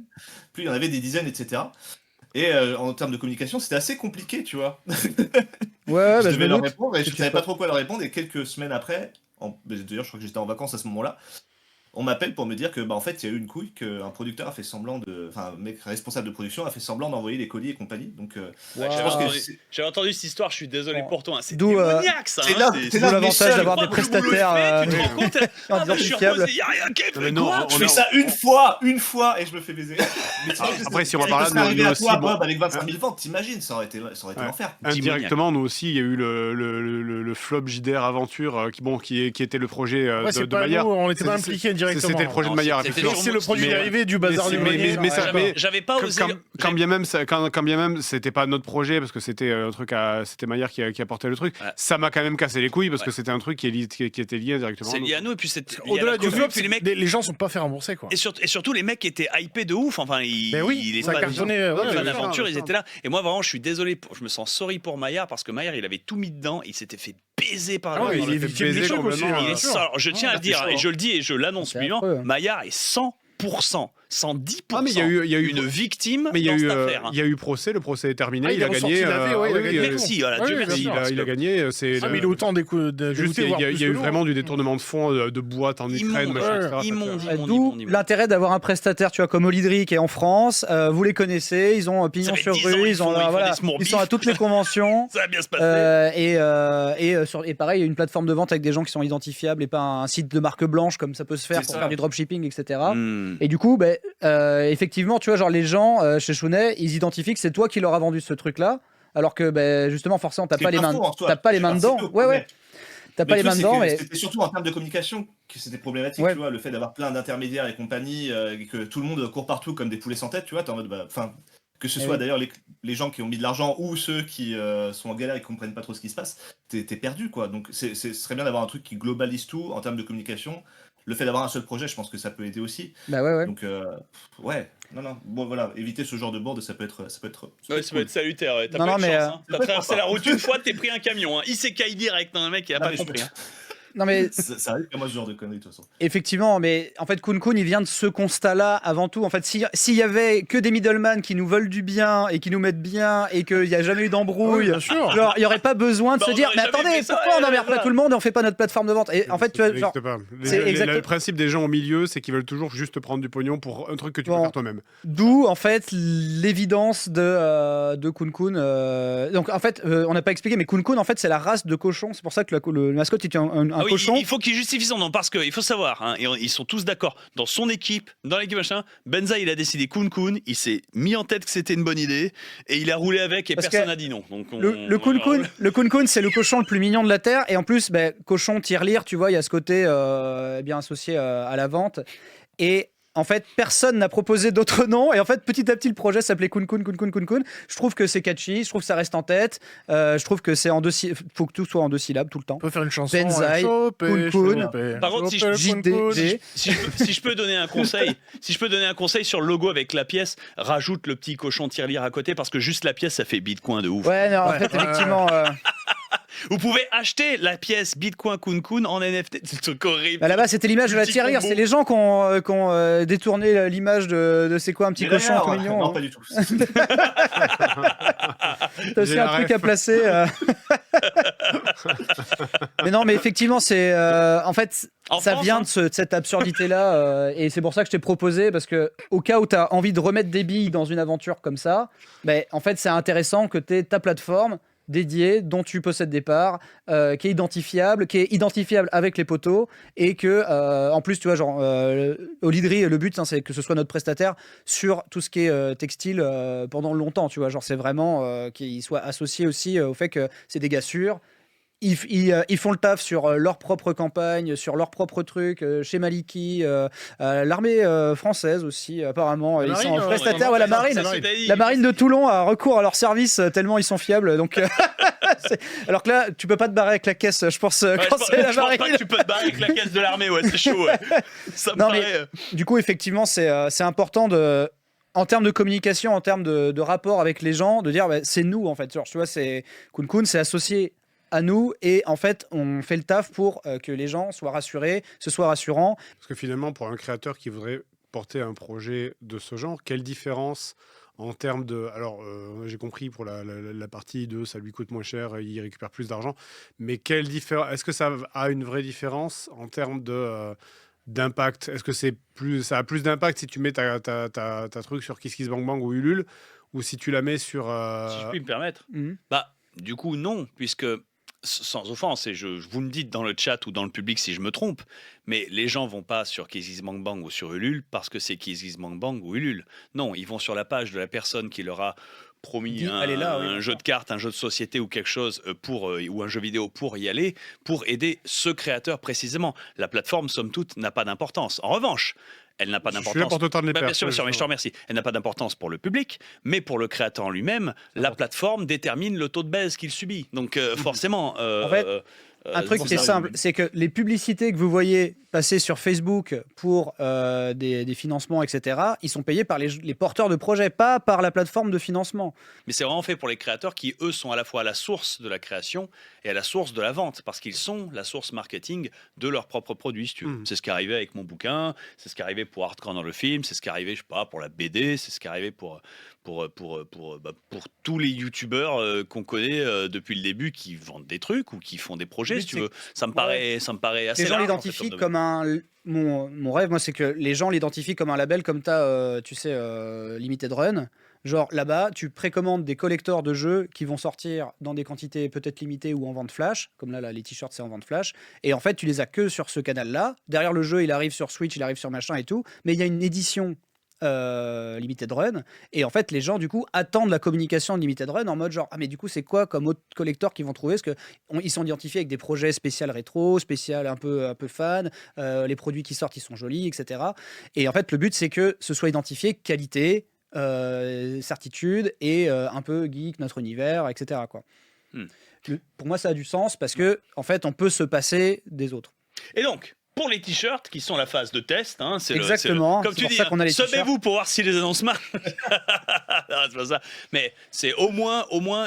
plus il y en avait des dizaines, etc. Et en termes de communication, c'était assez compliqué, tu vois. Ouais, je bah, je devais me leur doute. répondre et je Tu savais sais pas pas. trop quoi leur répondre. Et quelques semaines après, d'ailleurs, je crois que j'étais en vacances à ce moment-là, on m'appelle pour me dire que, en fait, il y a eu une couille, qu'un producteur a fait semblant enfin, un mec responsable de production a fait semblant d'envoyer les colis et compagnie. Donc, je pense que J'avais entendu cette histoire, je suis désolé pour toi. C'est D'où, démoniaque, ça. c'est hein, là- c'est- c'est D'où là- l'avantage mais d'avoir seul, des Vous le faites, prestataires tu te rends compte je suis identifiables. reposé, y a rien qui est fait. Mais non, Quoi je fais ça une fois et je me fais baiser. Mais Après, si on va ça par là, serait arrivé nous à aussi, toi, bon, Bob, avec 25 000 ventes, t'imagines, ça aurait été Ouais. l'enfer. Indirectement, nous aussi, il y a eu le flop JDR Aventure qui était le projet Ouais, c'est de pas Maillard. nous, on n'était pas C'est- impliqués directement. C'était le projet de Non, Maillard, c'était effectivement. C'est le produit Mais- dérivé du bazar du grenier. J'avais pas osé. Quand bien même, c'était pas notre projet parce que c'était un truc c'était Maillard qui apportait le truc. Ouais. Ça m'a quand même cassé les couilles parce que Ouais. c'était un truc qui était lié directement. à C'est nous. lié à nous, et puis c'est. Au-delà du flop, puis les mecs. les gens sont pas fait rembourser, quoi. Et surtout, les mecs étaient hypés de ouf. Enfin, Mais oui, les ça fans- cartonnait, les ouais, fans bien d'aventure, sûr, ils étaient là. Et moi, vraiment, je suis désolé. Je me sens sorry pour Maillard parce que Maillard, il avait tout mis dedans. Il s'était fait baiser par Ah ouais, le- il est fait victime du baiser truc aussi. complètement, hein, Il bien est sûr. alors, je tiens à le dire, et je le dis et je l'annonce C'est publiquement, affreux. Maillard est 100%, 110%. Ah, mais il y a eu une victime Mais il y a dans eu, cette affaire. il y a eu procès, le procès est terminé, Ah, il il a est ressorti gagné. la paix, ouais, il a gagné. Merci, voilà, Oui, Dieu oui, merci. bien sûr. Il a gagné. C'est Ah, mais il a autant des coups de juste, il y a eu vraiment du détournement de fonds de boîtes en Ukraine, Immonde, machin, etc. immonde, D'où immonde. l'intérêt d'avoir un prestataire, tu vois, comme Olydri qui est en France. Vous les connaissez, ils ont pignon Ça fait sur 10 ans, rue, ils font voilà, des smoorbifs. ils sont à toutes les conventions. Ça va bien se passer. Et pareil, il y a une plateforme de vente avec des gens qui sont identifiables et pas un site de marque blanche comme ça peut se faire C'est pour ça. faire du dropshipping, etc. Hmm. Et du coup, effectivement, tu vois, genre les gens chez Chounet, ils identifient que c'est toi qui leur as vendu ce truc-là, alors que justement, forcément, t'as Ce qui pas est les mains, faux en soi. t'as pas les J'ai mains dedans. participé au Ouais, projet. ouais. T'as Mais pas les le mains truc, dedans, c'est que mais c'était surtout en termes de communication que c'était problématique, Ouais. tu vois, le fait d'avoir plein d'intermédiaires et compagnie, et que tout le monde court partout comme des poulets sans tête, tu vois, t'es en mode, enfin, que ce Eh soit oui. d'ailleurs les gens qui ont mis de l'argent ou ceux qui sont en galère et qui comprennent pas trop ce qui se passe, t'es perdu, quoi. Donc, ce serait bien d'avoir un truc qui globalise tout en termes de communication. Le fait d'avoir un seul projet, je pense que ça peut aider aussi. ouais. Donc, ouais, non, bon, voilà, éviter ce genre de bourde, ça peut être Ouais, ça peut cool. être salutaire. Ouais. T'as Non, pas non, eu de mais, chance. Hein. T'as ouais, traversé la route une fois, t'es pris un camion. Hein. Isekai direct. Hein. Le mec, il a Non, pas mais compris. je- Hein. Non, mais ça arrive qu'à moi ce genre de conneries, de toute façon. effectivement, mais en fait, Kun Kun, il vient de ce constat-là avant tout. En fait, s'il y avait que des middlemen qui nous veulent du bien et qui nous mettent bien et qu'il n'y a jamais eu d'embrouille, Bien sûr. genre, il n'y aurait pas besoin de Bah, se on dire, aurait mais jamais attendez, fait ça, pourquoi on ouais, n'emmerde pas voilà. tout le monde et on fait pas notre plateforme de vente? Et en fait, tu vois, Ça genre, n'existe pas. c'est exactement- Le principe des gens au milieu, c'est qu'ils veulent toujours juste prendre du pognon pour un truc que tu peux Bon. faire toi-même. d'où en fait l'évidence de Kun Kun. Donc en fait, on n'a pas expliqué, mais Kun Kun, en fait, c'est la race de cochon. C'est pour ça que le mascotte est un Ah oui, cochon. il faut qu'il justifie son nom parce qu'il faut savoir, hein, et ils sont tous d'accord. Dans son équipe, dans l'équipe machin, Benza il a décidé Kun Kun, il s'est mis en tête que c'était une bonne idée et il a roulé avec et Parce personne que n'a dit non. Donc Le Kun Kun, c'est le cochon le plus mignon de la terre. Et en plus, cochon tirelire, tu vois, il y a ce côté bien associé à la vente. Et en fait, personne n'a proposé d'autres noms. Et en fait, petit à petit, le projet s'appelait Kun Kun, Kun Kun, Kun Kun. Je trouve que c'est catchy. Je trouve que ça reste en tête. Je trouve que c'est en deux syllabes. Faut que tout soit en 2 syllabes tout le temps. On peut faire une chanson. Benzaï, Choper, Kun Kun. choper, Par contre, si choper, je- Kun Kun. JD. Si je peux donner un conseil, sur le logo avec la pièce, rajoute le petit cochon tirelire à côté parce que juste la pièce ça fait Bitcoin de ouf. Ouais, non, en Ouais. fait, effectivement. Vous pouvez acheter la pièce Bitcoin Kun Kun en NFT. C'est un truc horrible. Là-bas, c'était l'image de la Petit tirelire. combo. C'est les gens qui ont détourné l'image de c'est quoi un petit Mais cochon d'ailleurs, tout mignon. non, hein. pas du tout. T'as aussi J'ai un la truc ref. à placer. Mais non, mais effectivement, c'est en fait, En ça France, vient hein. de cette absurdité-là, et c'est pour ça que je t'ai proposé parce que au cas où tu as envie de remettre des billes dans une aventure comme ça, en fait, c'est intéressant que tu aies ta plateforme dédiée dont tu possèdes des parts, qui est identifiable avec les poteaux et que en plus tu vois genre Olydri, le but c'est que ce soit notre prestataire sur tout ce qui est textile pendant longtemps, tu vois, genre c'est vraiment qu'il soit associé aussi au fait que c'est des gars sûrs. Ils font le taf sur leur propre campagne, sur leur propre truc, chez Maliki, l'armée française aussi, apparemment. Ils sont marine, prestataires, ouais, la marine. La marine de Toulon a recours à leur service tellement ils sont fiables. Donc, alors que là, tu peux pas te barrer avec la caisse, je pense, quand c'est la je pense marine. pas que tu peux te barrer avec la caisse de l'armée, ouais, c'est chaud. Ouais. Ça me Non, mais- paraît. Du coup, effectivement, c'est important en termes de communication, en termes de rapport avec les gens, de dire c'est nous en fait. Genre, tu vois, c'est Kun Kun, c'est associé à nous et en fait, on fait le taf pour que les gens soient rassurés, ce soit rassurant. Parce que finalement, pour un créateur qui voudrait porter un projet de ce genre, quelle différence en termes de... Alors, j'ai compris pour la partie de ça lui coûte moins cher, il récupère plus d'argent, mais quelle différence... Est-ce que ça a une vraie différence en termes d'impact? Est-ce que ça a plus d'impact si tu mets ta truc sur KissKissBankBank ou Ulule, ou si tu la mets sur... Si je puis me permettre. Bah, du coup, non, puisque, sans offense, et vous me dites dans le chat ou dans le public si je me trompe, mais les gens vont pas sur KissKissBankBank ou sur Ulule parce que c'est KissKissBankBank ou Ulule. Non, ils vont sur la page de la personne qui leur a promis un jeu de cartes, un jeu de société ou quelque chose ou un jeu vidéo pour y aller, pour aider ce créateur précisément. La plateforme, somme toute, n'a pas d'importance. En revanche, elle n'a pas d'importance. Je suis là pour te tendre les Bien perches. sûr, mais je te remercie. Elle n'a pas d'importance pour le public, mais pour le créateur en lui-même, la plateforme détermine le taux de baisse qu'il subit. Donc forcément... En fait, un truc qui est simple, c'est que les publicités que vous voyez passer sur Facebook pour des financements, etc., ils sont payés par les porteurs de projets, pas par la plateforme de financement. Mais c'est vraiment fait pour les créateurs qui, eux, sont à la fois à la source de la création et à la source de la vente, parce qu'ils sont la source marketing de leurs propres produits, si tu veux. C'est ce qui est arrivé avec mon bouquin, c'est ce qui est arrivé pour Hardcore dans le film, c'est ce qui est arrivé, je sais pas, pour la BD, c'est ce qui est arrivé pour tous les youtubeurs qu'on connaît depuis le début qui vendent des trucs ou qui font des projets, si tu veux. Ça me paraît assez Les gens large, l'identifient en fait, comme mon rêve, moi, c'est que les gens l'identifient comme un label, comme tu as, Limited Run. Genre, là-bas, tu précommandes des collecteurs de jeux qui vont sortir dans des quantités peut-être limitées ou en vente flash. Comme là, les t-shirts, c'est en vente flash. Et en fait, tu les as que sur ce canal-là. Derrière le jeu, il arrive sur Switch, il arrive sur machin et tout. Mais il y a une édition Limited Run, et en fait les gens du coup attendent la communication de Limited Run en mode genre mais du coup c'est quoi comme autre collector qu'ils vont trouver, parce que ils sont identifiés avec des projets spécial rétro, spécial un peu fan, les produits qui sortent ils sont jolis, etc. Et en fait le but c'est que ce soit identifié qualité, certitude et un peu geek, notre univers, etc. quoi. Pour moi ça a du sens parce que en fait on peut se passer des autres. Et donc pour les t-shirts qui sont la phase de test, c'est exactement. Comme tu dis, semez-vous pour voir si les annonces marchent. Non, c'est pas ça. Mais c'est au moins,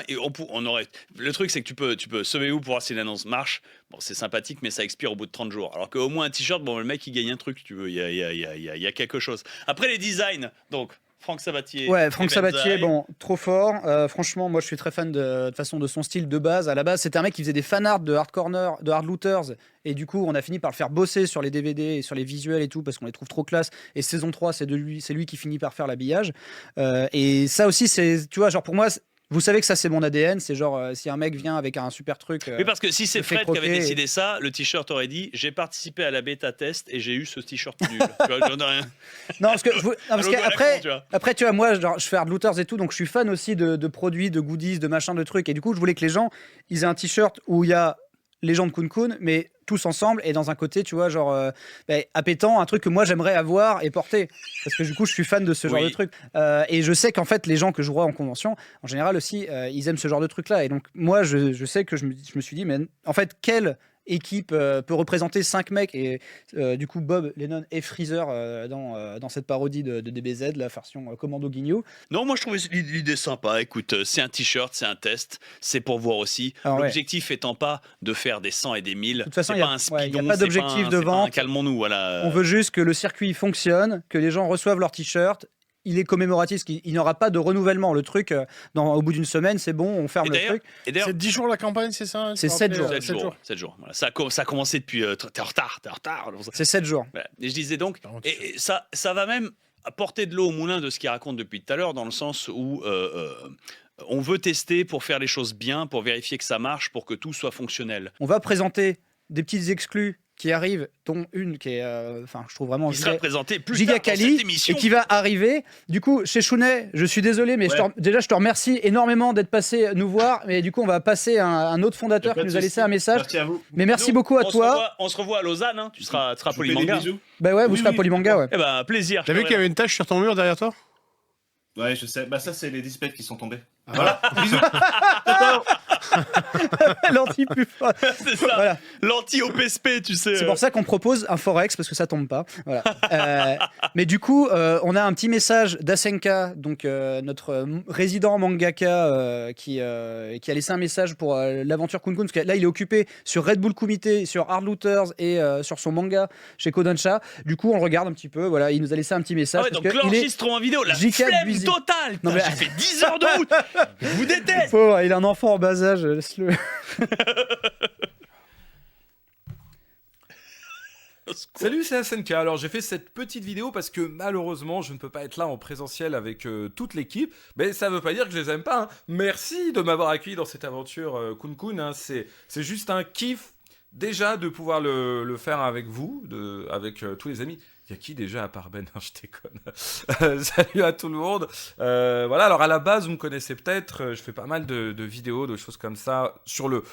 et on aurait. Le truc, c'est que tu peux semez-vous pour voir si l'annonce marche. Bon, c'est sympathique, mais ça expire au bout de 30 jours. Alors qu'au moins un t-shirt, bon, le mec il gagne un truc, tu veux, il y a quelque chose. Après les designs, donc. Franck Sabatier. Ouais, Franck Sabatier, bon, trop fort. Franchement, moi, je suis très fan de façon de son style de base. À la base, c'était un mec qui faisait des fanarts de Hard Corner, de Hard Looters. Et du coup, on a fini par le faire bosser sur les DVD et sur les visuels et tout, parce qu'on les trouve trop classe. Et saison 3, c'est lui qui finit par faire l'habillage. Et ça aussi, c'est, tu vois, genre pour moi, vous savez que ça, c'est mon ADN. C'est genre, si un mec vient avec un super truc. Oui, parce que si c'est Fred qui avait décidé ça, le t-shirt aurait dit j'ai participé à la bêta test et j'ai eu ce t-shirt nul. Tu vois, j'en ai rien. Non, parce que après, tu vois, moi, genre, je fais Hard Looters et tout, donc je suis fan aussi de produits, de goodies, de machins, de trucs. Et du coup, je voulais que les gens, ils aient un t-shirt où il y a les gens de Kun Kun, mais tous ensemble et dans un côté, tu vois, genre appétant, un truc que moi j'aimerais avoir et porter. Parce que du coup, je suis fan de ce genre de truc. Et je sais qu'en fait, les gens que je vois en convention, en général aussi, ils aiment ce genre de truc-là. Et donc, moi, je sais que je me suis dit, mais en fait, quelle équipe peut représenter 5 mecs et du coup Bob, Lennon et Freezer dans cette parodie de DBZ, la version Commando Guignol. Non, moi je trouvais l'idée sympa. Écoute, c'est un t-shirt, c'est un test, c'est pour voir aussi. L'objectif étant pas de faire des 100 et des 1000. De toute façon, il n'y a pas d'objectif de vente. Calmons-nous, voilà. On veut juste que le circuit fonctionne, que les gens reçoivent leur t-shirt. Il est commémoratif, il n'aura pas de renouvellement. Le truc, au bout d'une semaine, c'est bon, on ferme le truc. C'est 10 jours la campagne, c'est ça? C'est 7 jours. 7 jours. Voilà. Ça a commencé depuis... T'es en retard. C'est 7 jours. Voilà. Et je disais donc... Et ça va même apporter de l'eau au moulin de ce qu'il raconte depuis tout à l'heure, dans le sens où... on veut tester pour faire les choses bien, pour vérifier que ça marche, pour que tout soit fonctionnel. On va présenter des petites exclus qui arrive, dont une qui est, je trouve vraiment... Qui sera présentée plus Giga tard dans Kali, cette émission. et qui va arriver. Du coup, chez Chounet, je suis désolé, mais déjà, je te remercie énormément d'être passé nous voir. Mais du coup, on va passer à un autre fondateur qui nous a laissé un message. Merci à vous. Mais merci beaucoup à toi. On se revoit à Lausanne, hein. Tu seras Polymanga. Bah ouais, vous serez à Polymanga, ouais. Eh ben, plaisir. T'as vu qu'il y avait une tache sur ton mur derrière toi? Ouais, je sais. Bah ça, c'est les dispecs qui sont tombés. Voilà. Bisous. L'anti plus fort. C'est ça. Voilà. L'anti-OPSP, tu sais. C'est pour ça qu'on propose un Forex, parce que ça tombe pas. Voilà. Mais du coup, on a un petit message d'Asenka, donc notre résident mangaka, qui a laissé un message pour l'aventure Kun Kun, parce que là, il est occupé sur Red Bull Kumite, sur Hard Looters et sur son manga chez Kodansha. Du coup, on le regarde un petit peu. Voilà, il nous a laissé un petit message. Ah ouais, donc l'enregistrement vidéo, la flemme totale. J'ai fait 10 heures de route. Je vous déteste. Pauvre, il a un enfant en bas âge, laisse-le. Salut, c'est SNK. Alors j'ai fait cette petite vidéo parce que malheureusement je ne peux pas être là en présentiel avec toute l'équipe. Mais ça veut pas dire que je les aime pas. Hein. Merci de m'avoir accueilli dans cette aventure Kun Kun. Hein. C'est juste un kiff déjà de pouvoir le faire avec vous, avec tous les amis. Il y a qui déjà à part Ben? Je déconne. Salut à tout le monde. Voilà, alors à la base, vous me connaissez peut-être, je fais pas mal de vidéos, de choses comme ça sur le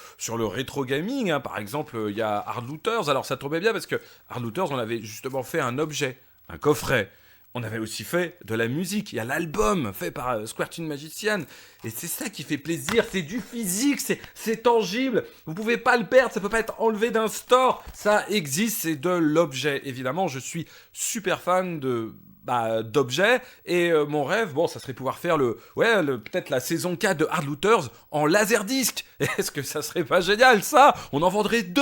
rétro gaming. Hein. Par exemple, il y a Hard Looters. Alors ça tombait bien parce que Hard Looters, on avait justement fait un objet, un coffret. On avait aussi fait de la musique. Il y a l'album fait par Square Magician. Et c'est ça qui fait plaisir. C'est du physique, c'est tangible. Vous pouvez pas le perdre. Ça peut pas être enlevé d'un store. Ça existe, c'est de l'objet. Évidemment, je suis super fan d'objets. Et mon rêve, ça serait pouvoir faire peut-être la saison 4 de Hard Looters en laserdisc. Est-ce que ça serait pas génial, ça? On en vendrait 2.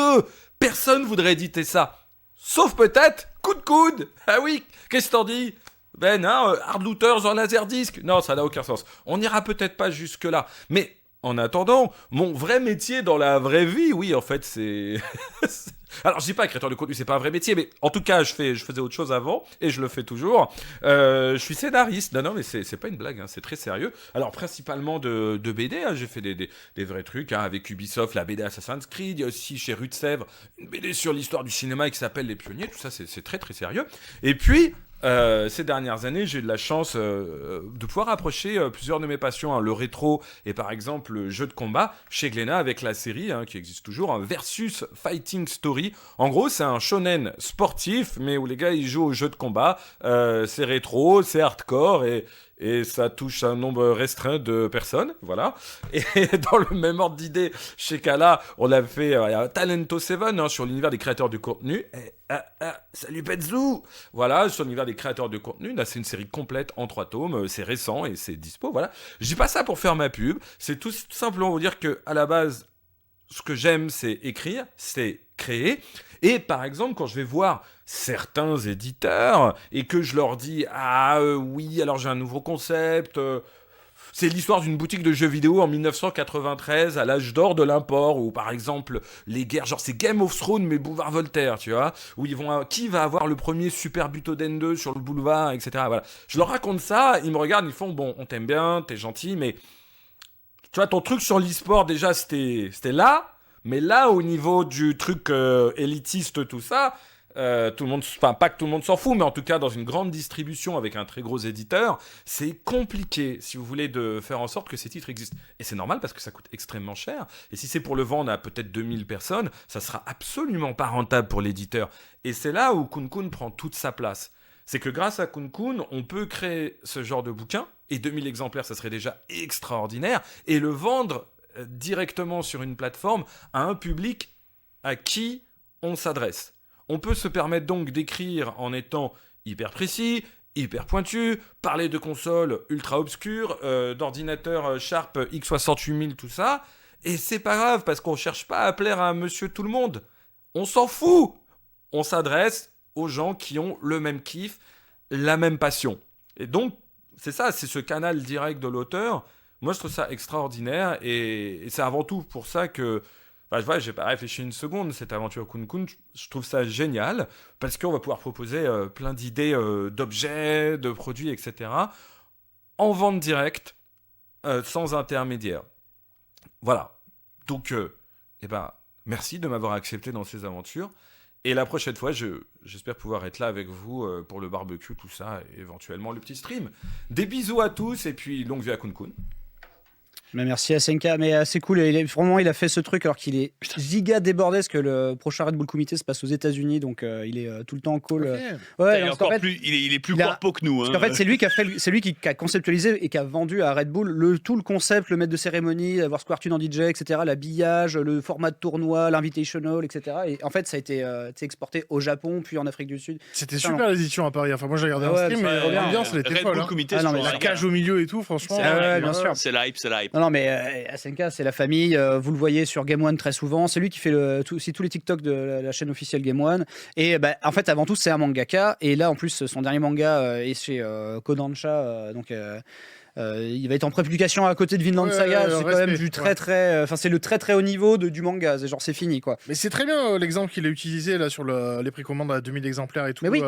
Personne voudrait éditer ça. Sauf peut-être Kun Kun. Ah oui, qu'est-ce que t'en dis? Ben, Hard Looters en laserdisc. Non, ça n'a aucun sens. On n'ira peut-être pas jusque-là. Mais en attendant, mon vrai métier dans la vraie vie, oui, en fait, c'est... Alors, je dis pas créateur de contenu, c'est pas un vrai métier, mais en tout cas, je faisais autre chose avant, et je le fais toujours. Je suis scénariste. Non, mais c'est pas une blague, hein, c'est très sérieux. Alors, principalement de BD, hein, j'ai fait des vrais trucs, hein, avec Ubisoft, la BD Assassin's Creed, il y a aussi chez Rue de Sèvres, une BD sur l'histoire du cinéma qui s'appelle Les Pionniers, tout ça, c'est très très sérieux. Et puis... ces dernières années, j'ai eu de la chance de pouvoir approcher plusieurs de mes passions, hein, le rétro et par exemple le jeu de combat chez Glénat avec la série qui existe toujours, hein, Versus Fighting Story. En gros, c'est un shonen sportif, mais où les gars ils jouent au jeu de combat. C'est rétro, c'est hardcore et ça touche un nombre restreint de personnes, voilà. Et dans le même ordre d'idée, chez Kala, on a fait Talento 7 sur l'univers des créateurs de contenu. Salut Petzu. Voilà, sur l'univers des créateurs de contenu. Là, c'est une série complète en 3 tomes. C'est récent et c'est dispo, voilà. Je dis pas ça pour faire ma pub. C'est tout simplement vous dire que à la base, ce que j'aime, c'est écrire, c'est créer. Et par exemple, quand je vais voir certains éditeurs et que je leur dis oui, alors j'ai un nouveau concept, c'est l'histoire d'une boutique de jeux vidéo en 1993 à l'âge d'or de l'import, ou par exemple les guerres, genre c'est Game of Thrones mais boulevard Voltaire, tu vois, où qui va avoir le premier Super Butoden 2 sur le boulevard, etc. Voilà. Je leur raconte ça, ils me regardent, ils font bon, on t'aime bien, t'es gentil, mais tu vois ton truc sur l'e-sport déjà c'était là. Mais là, au niveau du truc élitiste, tout ça, tout le monde, enfin pas que tout le monde s'en fout, mais en tout cas dans une grande distribution avec un très gros éditeur, c'est compliqué, si vous voulez, de faire en sorte que ces titres existent. Et c'est normal parce que ça coûte extrêmement cher. Et si c'est pour le vendre à peut-être 2000 personnes, ça sera absolument pas rentable pour l'éditeur. Et c'est là où Kun Kun prend toute sa place. C'est que grâce à Kun Kun, on peut créer ce genre de bouquin, et 2000 exemplaires, ça serait déjà extraordinaire, et le vendre directement sur une plateforme à un public à qui on s'adresse. On peut se permettre donc d'écrire en étant hyper précis, hyper pointu, parler de consoles ultra obscures, d'ordinateurs Sharp x68000, tout ça, et c'est pas grave parce qu'on cherche pas à plaire à monsieur tout le monde. On s'en fout. On s'adresse aux gens qui ont le même kiff, la même passion. Et donc, c'est ça, c'est ce canal direct de l'auteur. Moi, je trouve ça extraordinaire et c'est avant tout pour ça que... Enfin, j'ai pas réfléchi une seconde, cette aventure Kun Kun, je trouve ça génial parce qu'on va pouvoir proposer plein d'idées d'objets, de produits, etc. en vente directe, sans intermédiaire. Voilà. Donc, merci de m'avoir accepté dans ces aventures. Et la prochaine fois, j'espère pouvoir être là avec vous pour le barbecue, tout ça, et éventuellement le petit stream. Des bisous à tous et puis longue vie à Kun Kun. Mais merci SNK, mais c'est cool. Vraiment, il a fait ce truc alors qu'il est giga débordé parce que le prochain Red Bull Comité se passe aux États-Unis, donc il est tout le temps en call. Ouais, il est plus corpo que nous. Hein. En fait, c'est lui qui a conceptualisé et qui a vendu à Red Bull tout le concept, le maître de cérémonie, avoir Squartune en DJ, etc., l'habillage, le format de tournoi, l'invitational, etc. Et en fait, ça a été exporté au Japon, puis en Afrique du Sud. C'était super l'édition à Paris. Enfin, moi, j'ai regardé un stream, mais l'ambiance, elle était Red folle. Bull Comité, la cage au milieu et tout, franchement. Bien sûr. C'est l'hype. Non, mais SNK, c'est la famille. Vous le voyez sur Game One très souvent. C'est lui qui fait aussi tous les TikTok de la chaîne officielle Game One. Et en fait, avant tout, c'est un mangaka. Et là, en plus, son dernier manga est chez Kodansha, donc Il va être en prépublication à côté de Vinland Ouais, Saga. C'est quand respect, même du c'est le très très haut niveau du manga. C'est genre c'est fini quoi. Mais c'est très bien l'exemple qu'il a utilisé là sur les précommandes à 2000 exemplaires et tout. Mais oui.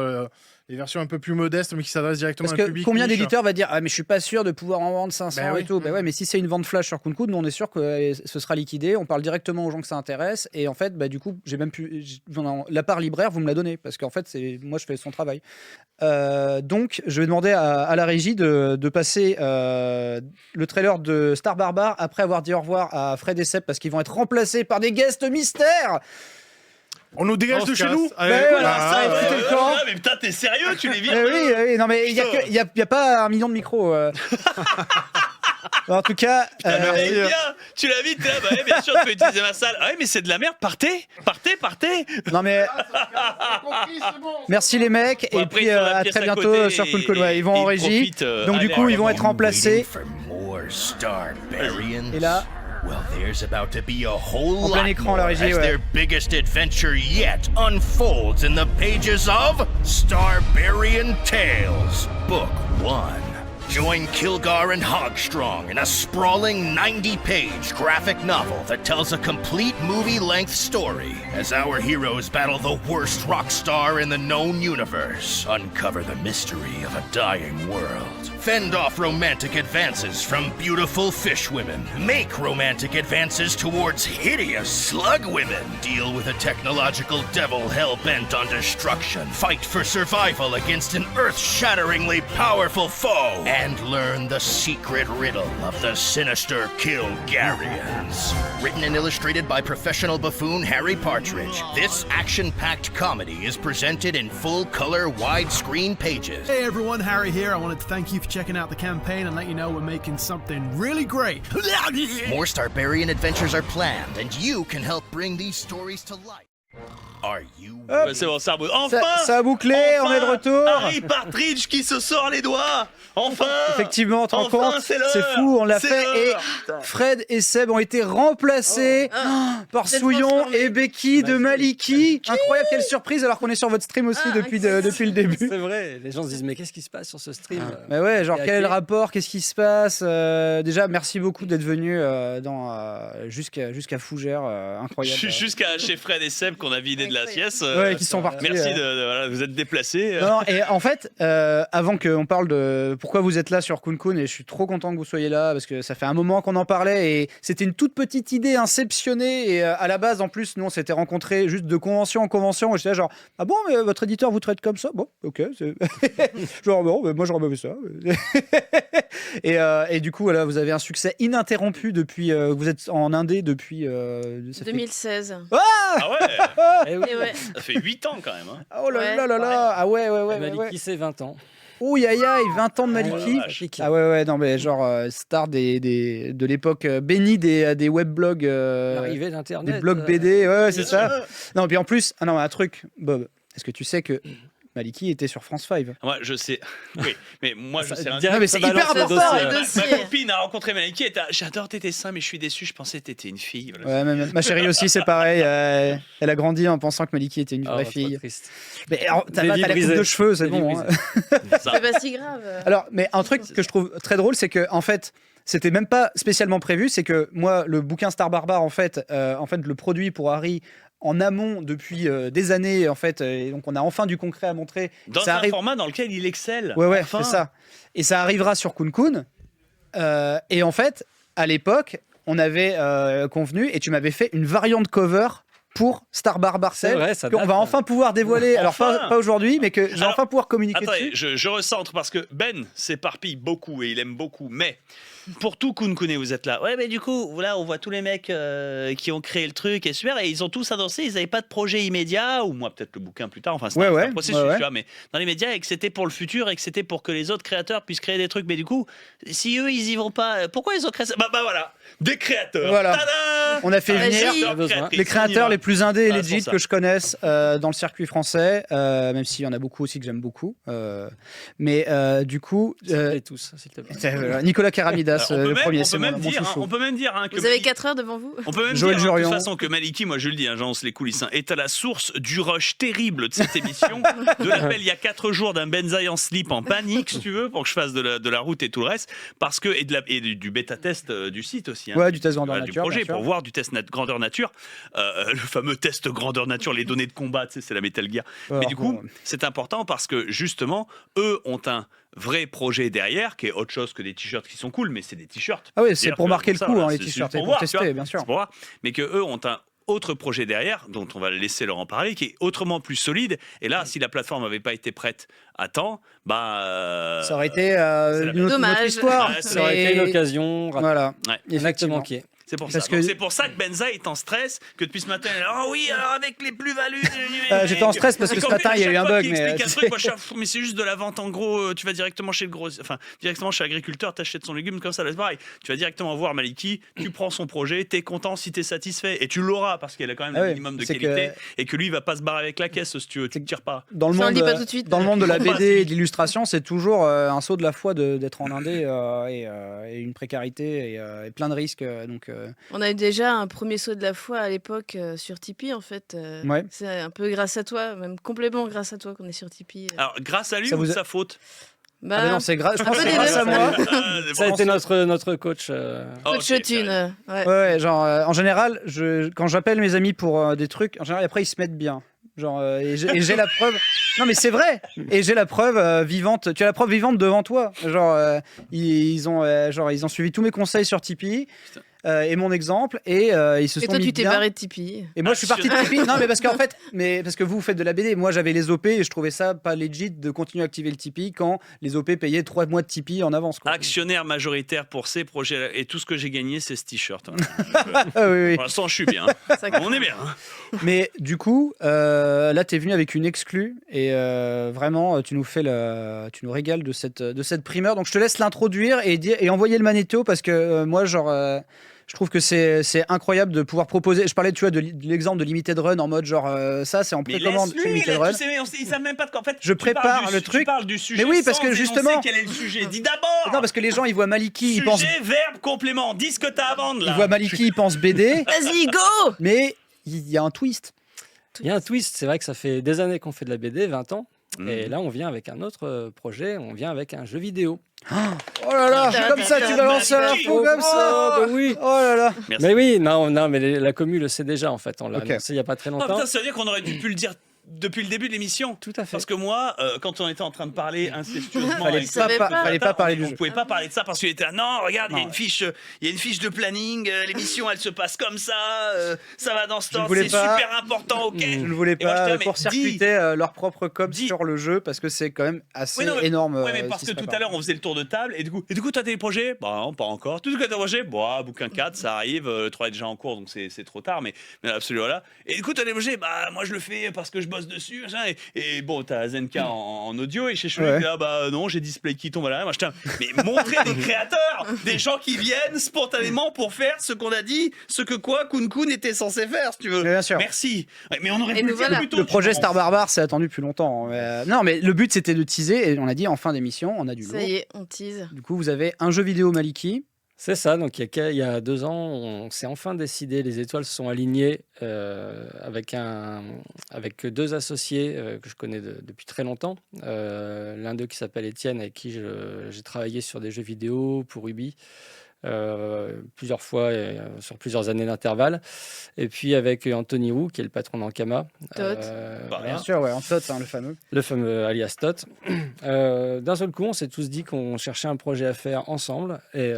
Les versions un peu plus modestes mais qui s'adressent directement Parce à un que public. combien niche. d'éditeurs va dire ah mais je suis pas sûr de pouvoir en vendre 500 Ben oui. et tout. Ben ouais, mais si c'est une vente flash sur Kun Kun, nous on est sûr que ce sera liquidé. On parle directement aux gens que ça intéresse et en fait du coup j'ai même la part libraire vous me la donnez parce qu'en fait c'est moi je fais son travail. Donc je vais demander à la régie de passer le trailer de Star Barbare après avoir dit au revoir à Fred et Seb parce qu'ils vont être remplacés par des guests mystères. On nous dégage de chez nous. Ben voilà, c'était le camp. mais putain, t'es sérieux? Tu les vis? Oui, non mais il y a pas 1 million de micros. En tout cas, Tu l'as vu, t'es là, bah ouais, bien sûr, tu peux utiliser ma salle. Ah ouais, mais c'est de la merde, partez. non mais merci les mecs Bon, et après, puis ils sont la à pièce très à bientôt côté sur Cool et- Cool. Ouais, ils vont en et régie. profitent, Donc du allez, coup, allez, ils vont être remplacés. For more Starbarians. Et là, Well, there's about to be a whole En plein lot écran, la more régie, as ouais. their biggest adventure yet unfolds in the pages of Starbarian Tales, Book 1. Join Kilgar and Hogstrong in a sprawling 90-page graphic novel that tells a complete movie-length story as our heroes battle the worst rock star in the known universe, uncover the mystery of a dying world, fend off romantic advances from beautiful fish women, make romantic advances towards hideous slug women, deal with a technological devil hell-bent on destruction, fight for survival against an earth-shatteringly powerful foe, and learn the secret riddle of the sinister Kilgarians. Written and illustrated by professional buffoon Harry Partridge, this action-packed comedy is presented in full-color widescreen pages. Hey everyone, Harry here. I wanted to thank you for checking out the campaign and let you know we're making something really great. More Starbarian adventures are planned, and you can help bring these stories to life. Are you Ouais, c'est bon, ça reboot. Enfin, ça a bouclé, on est de retour. Harry Partridge qui se sort les doigts. Enfin. Effectivement, tu te rends Enfin, compte, c'est l'heure. c'est fou, on l'a C'est fait et l'heure. Fred et Seb ont été remplacés par c'est Souillon transformé. et Becky de Maliki. Incroyable, quelle surprise alors qu'on est sur votre stream aussi depuis le début. C'est vrai, les gens se disent mais qu'est-ce qui se passe sur ce stream Mais ouais, genre Et à quel est le qui rapport, qu'est-ce qui se passe déjà, merci beaucoup d'être venu jusqu'à Fougères, incroyable. Jusqu'à chez Fred et Seb qu'on a vidé de la sieste. Ouais, qui sont partis. Merci de vous êtes déplacés. Non, et en fait, avant qu'on parle de pourquoi vous êtes là sur Kun Kun, et je suis trop content que vous soyez là parce que ça fait un moment qu'on en parlait et c'était une toute petite idée inceptionnée. Et à la base, en plus, nous on s'était rencontrés juste de convention en convention. Et j'étais là, genre, ah bon, mais votre éditeur vous traite comme ça? Bon, ok. Genre, bon, mais moi j'aurais pas vu ça. Et du coup, voilà, vous avez un succès ininterrompu depuis. Vous êtes en Indé depuis. Ça fait- 2016. Ah ouais. Eh oui. Et ouais. Ça fait 8 ans quand même. Hein. Oh là là là là! Ah ouais. Maliki, c'est 20 ans. Ouh, aïe, 20 ans de Maliki. la vache. Ah ouais, non, mais genre star de l'époque bénie des weblogs. L'arrivée d'Internet. Des blogs BD, ouais, c'est bien ça. sûr. Non, puis en plus, un truc, Bob, est-ce que tu sais que Maliki était sur France 5? Moi, je sais. Oui, mais moi, je sais. direct, Non, mais c'est ça hyper balance le important. dossier. Ma copine a rencontré Maliki. J'adore tes dessins, mais je suis déçu. Je pensais que t'étais une fille. Voilà. Ouais, ma chérie aussi, c'est pareil. Elle a grandi en pensant que Maliki était une vraie fille. Triste. Mais alors, t'as Les la vies coupe brisées. de cheveux, c'est Les vies bon. hein. C'est pas si grave. Alors, mais un truc que je trouve très drôle, c'est que en fait, c'était même pas spécialement prévu. C'est que moi, le bouquin Star Barbare, en fait, le produit pour Harry en amont depuis des années, en fait, et donc on a enfin du concret à montrer. Dans Ça un arrive- format dans lequel il excelle. Ouais, Enfin. c'est ça. Et ça arrivera sur Kun Kun. Et en fait, à l'époque, on avait convenu et tu m'avais fait une variante cover pour Star Barbare C'est 7 vrai, ça qu'on date. va enfin pouvoir dévoiler. Alors Enfin. pas aujourd'hui, mais que je vais Alors, enfin pouvoir communiquer Attendez, dessus. je recentre parce que Ben s'éparpille beaucoup et il aime beaucoup, mais pour tout Kun Kun, vous êtes là. Ouais, mais du coup, là, on voit tous les mecs qui ont créé le truc et super, et ils ont tous annoncé, ils n'avaient pas de projet immédiat, ou moi peut-être le bouquin plus tard, enfin c'est un processus, ouais. tu vois, mais dans les médias, et que c'était pour le futur et que c'était pour que les autres créateurs puissent créer des trucs, mais du coup, si eux ils y vont pas, pourquoi ils ont créé ça? Bah voilà, des créateurs. Voilà. Tadam. On a fait Ah, venir si. les créateurs les plus indés et Ah, legit c'est ça. que je connaisse dans le circuit français, même s'il y en a beaucoup aussi que j'aime beaucoup. Mais du coup, Et tous, s'il te plaît. Nicolas Karamidas, Alors, le premier, on c'est peut même mon dire, chouchou. on peut même dire que Vous avez 4 heures devant vous. on peut même Joël dire de Jurion. toute façon que Maliki, moi je le dis, j'annonce les coulisses, est à la source du rush terrible de cette émission, de l'appel il y a 4 jours d'un Benzaï en slip en panique, si tu veux, pour que je fasse de la route et tout le reste, parce que et du bêta-test du site aussi. Ouais, du test grandeur Du nature, projet, bien sûr. pour voir du test grandeur nature, le fameux test grandeur nature, les données de combat, tu sais, c'est la Metal Gear. Mais du coup, c'est important parce que justement, eux ont un vrai projet derrière qui est autre chose que des t-shirts qui sont cool, mais c'est des t-shirts. Ah oui, c'est C'est-à-dire pour que, marquer le ça, coup, voilà, hein, les c'est t-shirts, juste et pour voir, tu tester, vois, bien sûr. c'est pour voir, mais que eux ont un autre projet derrière, dont on va laisser leur en parler, qui est autrement plus solide. Et là, si la plateforme n'avait pas été prête à temps, ça aurait été c'est la une autre Dommage. histoire. Ouais, Ça aurait été une occasion ratée. Voilà, Ouais. Exactement effectivement. qui est. C'est pour Parce ça. que- Donc, c'est pour ça que Benza est en stress, que depuis ce matin, elle est là, oh oui, alors avec les plus-values. J'étais en stress parce que Et ce qu'en matin, fait, il y a à eu chaque un fois bug, qu'il mais- explique un truc, moi, mais c'est juste de la vente en gros, tu vas directement chez le gros, enfin, directement chez l'agriculteur, t'achètes son légume comme ça, là, c'est pareil. Tu vas directement voir Maliki, tu prends son projet, t'es content si t'es satisfait, et tu l'auras parce qu'elle a quand même Ah le ouais, minimum de c'est qualité, et que lui, il va pas se barrer avec la caisse, si tu veux, tu te tires pas. Dans le Ça, on monde, le dit pas tout de suite. dans le monde de la Ils font pas, BD et si. de l'illustration, c'est toujours un saut de la foi d'être en indé et une précarité et plein de risques. On a eu déjà un premier saut de la foi à l'époque sur Tipeee, en fait. Ouais. C'est un peu grâce à toi, même complètement grâce à toi qu'on est sur Tipeee. Alors, grâce à lui Ça ou vous de a- sa faute? Bah, Ah mais non, c'est je pense peu que c'est des grâce deux, à moi. ça. Oh, Ça a été notre coach. Coach Ok, Thune. Ouais. Ouais, ouais, genre en général, quand j'appelle mes amis pour des trucs, en général après ils se mettent bien. Genre et j'ai la preuve. Non mais c'est vrai. Et j'ai la preuve vivante. Tu as la preuve vivante devant toi. Genre ils ont suivi tous mes conseils sur Tipeee. Et mon exemple et ils se Et sont toi, mis tu t'es bien. barré de Tipeee. Et moi, je suis parti de Tipeee. Non, mais parce qu'en fait, parce que vous faites de la BD. Moi, j'avais les OP et je trouvais ça pas legit de continuer à activer le Tipeee quand les OP payaient 3 mois de Tipeee en avance. Quoi. Actionnaire majoritaire pour ces projets et tout ce que j'ai gagné, c'est ce t-shirt. Voilà. Ah, oui, oui. Pour l'instant, je suis bien. On est bien. hein. Mais du coup, là, tu es venu avec une exclue et vraiment, tu nous régales de cette primeur. Donc, je te laisse l'introduire et envoyer le magnéto parce que moi, je trouve que c'est incroyable de pouvoir proposer. Je parlais, tu vois, de l'exemple de Limited Run en mode genre ça, c'est en Mais précommande chez laisse-lui, Limited Run. ils savent même pas de quoi. En fait, Je tu parles prépare le tu truc. parles du sujet. Mais oui, parce sans que énoncer justement- quel est le sujet. Dis d'abord. Non, parce que les gens, ils voient Maliki, ils pensent, Sujet, verbe, complément. Dis ce que t'as à vendre là. ils voient Maliki, ils pensent BD, Vas-y, go. mais il y a un twist. Il y a un twist. C'est vrai que ça fait des années qu'on fait de la BD, 20 ans. Mhm. Et là, on vient avec un autre projet. On vient avec un jeu vidéo. Oh là là, Putain, comme ça, tu balances l'info comme ça. bah oui. Oh là là. Merci. Mais oui, non, mais la commu le sait déjà en fait. On l'a Ok. annoncé il n'y a pas très Oh, longtemps. putain, ça veut dire qu'on aurait dû pu le dire depuis le début de l'émission. Tout à fait. Parce que moi, quand on était en train de parler incestueusement, Fallait avec savais pas, pas. fallait pas parler du on jeu. pouvait pas parler de ça parce qu'il était là, non, regarde, il y a Non. une fiche de planning, l'émission elle se passe comme ça, ça va dans ce Je ne temps, voulais c'est pas. super important, ok. Je ne voulais Et moi, pas j'étais là, mais court-circuiter leur propre com dis. sur le jeu parce que c'est quand même assez Oui, non, mais- énorme. Ouais, mais parce ce que qui se tout à prépare. l'heure on faisait le tour de table et du coup toi t'as des projets? Bah non, pas encore. Tout ce que t'as projet? Bah bouquin 4, ça arrive, le 3 est déjà en cours donc c'est trop tard, mais absolument voilà. Et du coup t'as des projets? Bah moi je le fais parce que je bosse dessus, machin, et bon t'as Zenka en audio et chez Chouin, Ouais. là bah non j'ai Display qui tombe à l'arrière, moi mais montrer des créateurs, des gens qui viennent spontanément pour faire ce qu'on a dit, ce que Kun Kun était censé faire si tu veux. Mais bien sûr. Merci. Ouais, mais on aurait Et pu le nous faire voilà. plus tôt. Le tu projet penses. Star Barbare, c'est attendu depuis longtemps. Non, mais le but c'était de teaser et on a dit en fin d'émission, on a du lourd. Ça y est, on tease. Du coup, vous avez un jeu vidéo Maliki. C'est ça, donc il y a 2 ans, on s'est enfin décidé, les étoiles se sont alignées avec 2 associés que je connais depuis très longtemps. L'un d'eux qui s'appelle Étienne, avec qui j'ai travaillé sur des jeux vidéo pour Ubi. Plusieurs fois sur plusieurs années d'intervalle, et puis avec Anthony Wu qui est le patron d'Ankama. Tot. Voilà. Bien sûr, ouais, en Tot, le fameux alias Tot. D'un seul coup, on s'est tous dit qu'on cherchait un projet à faire ensemble, et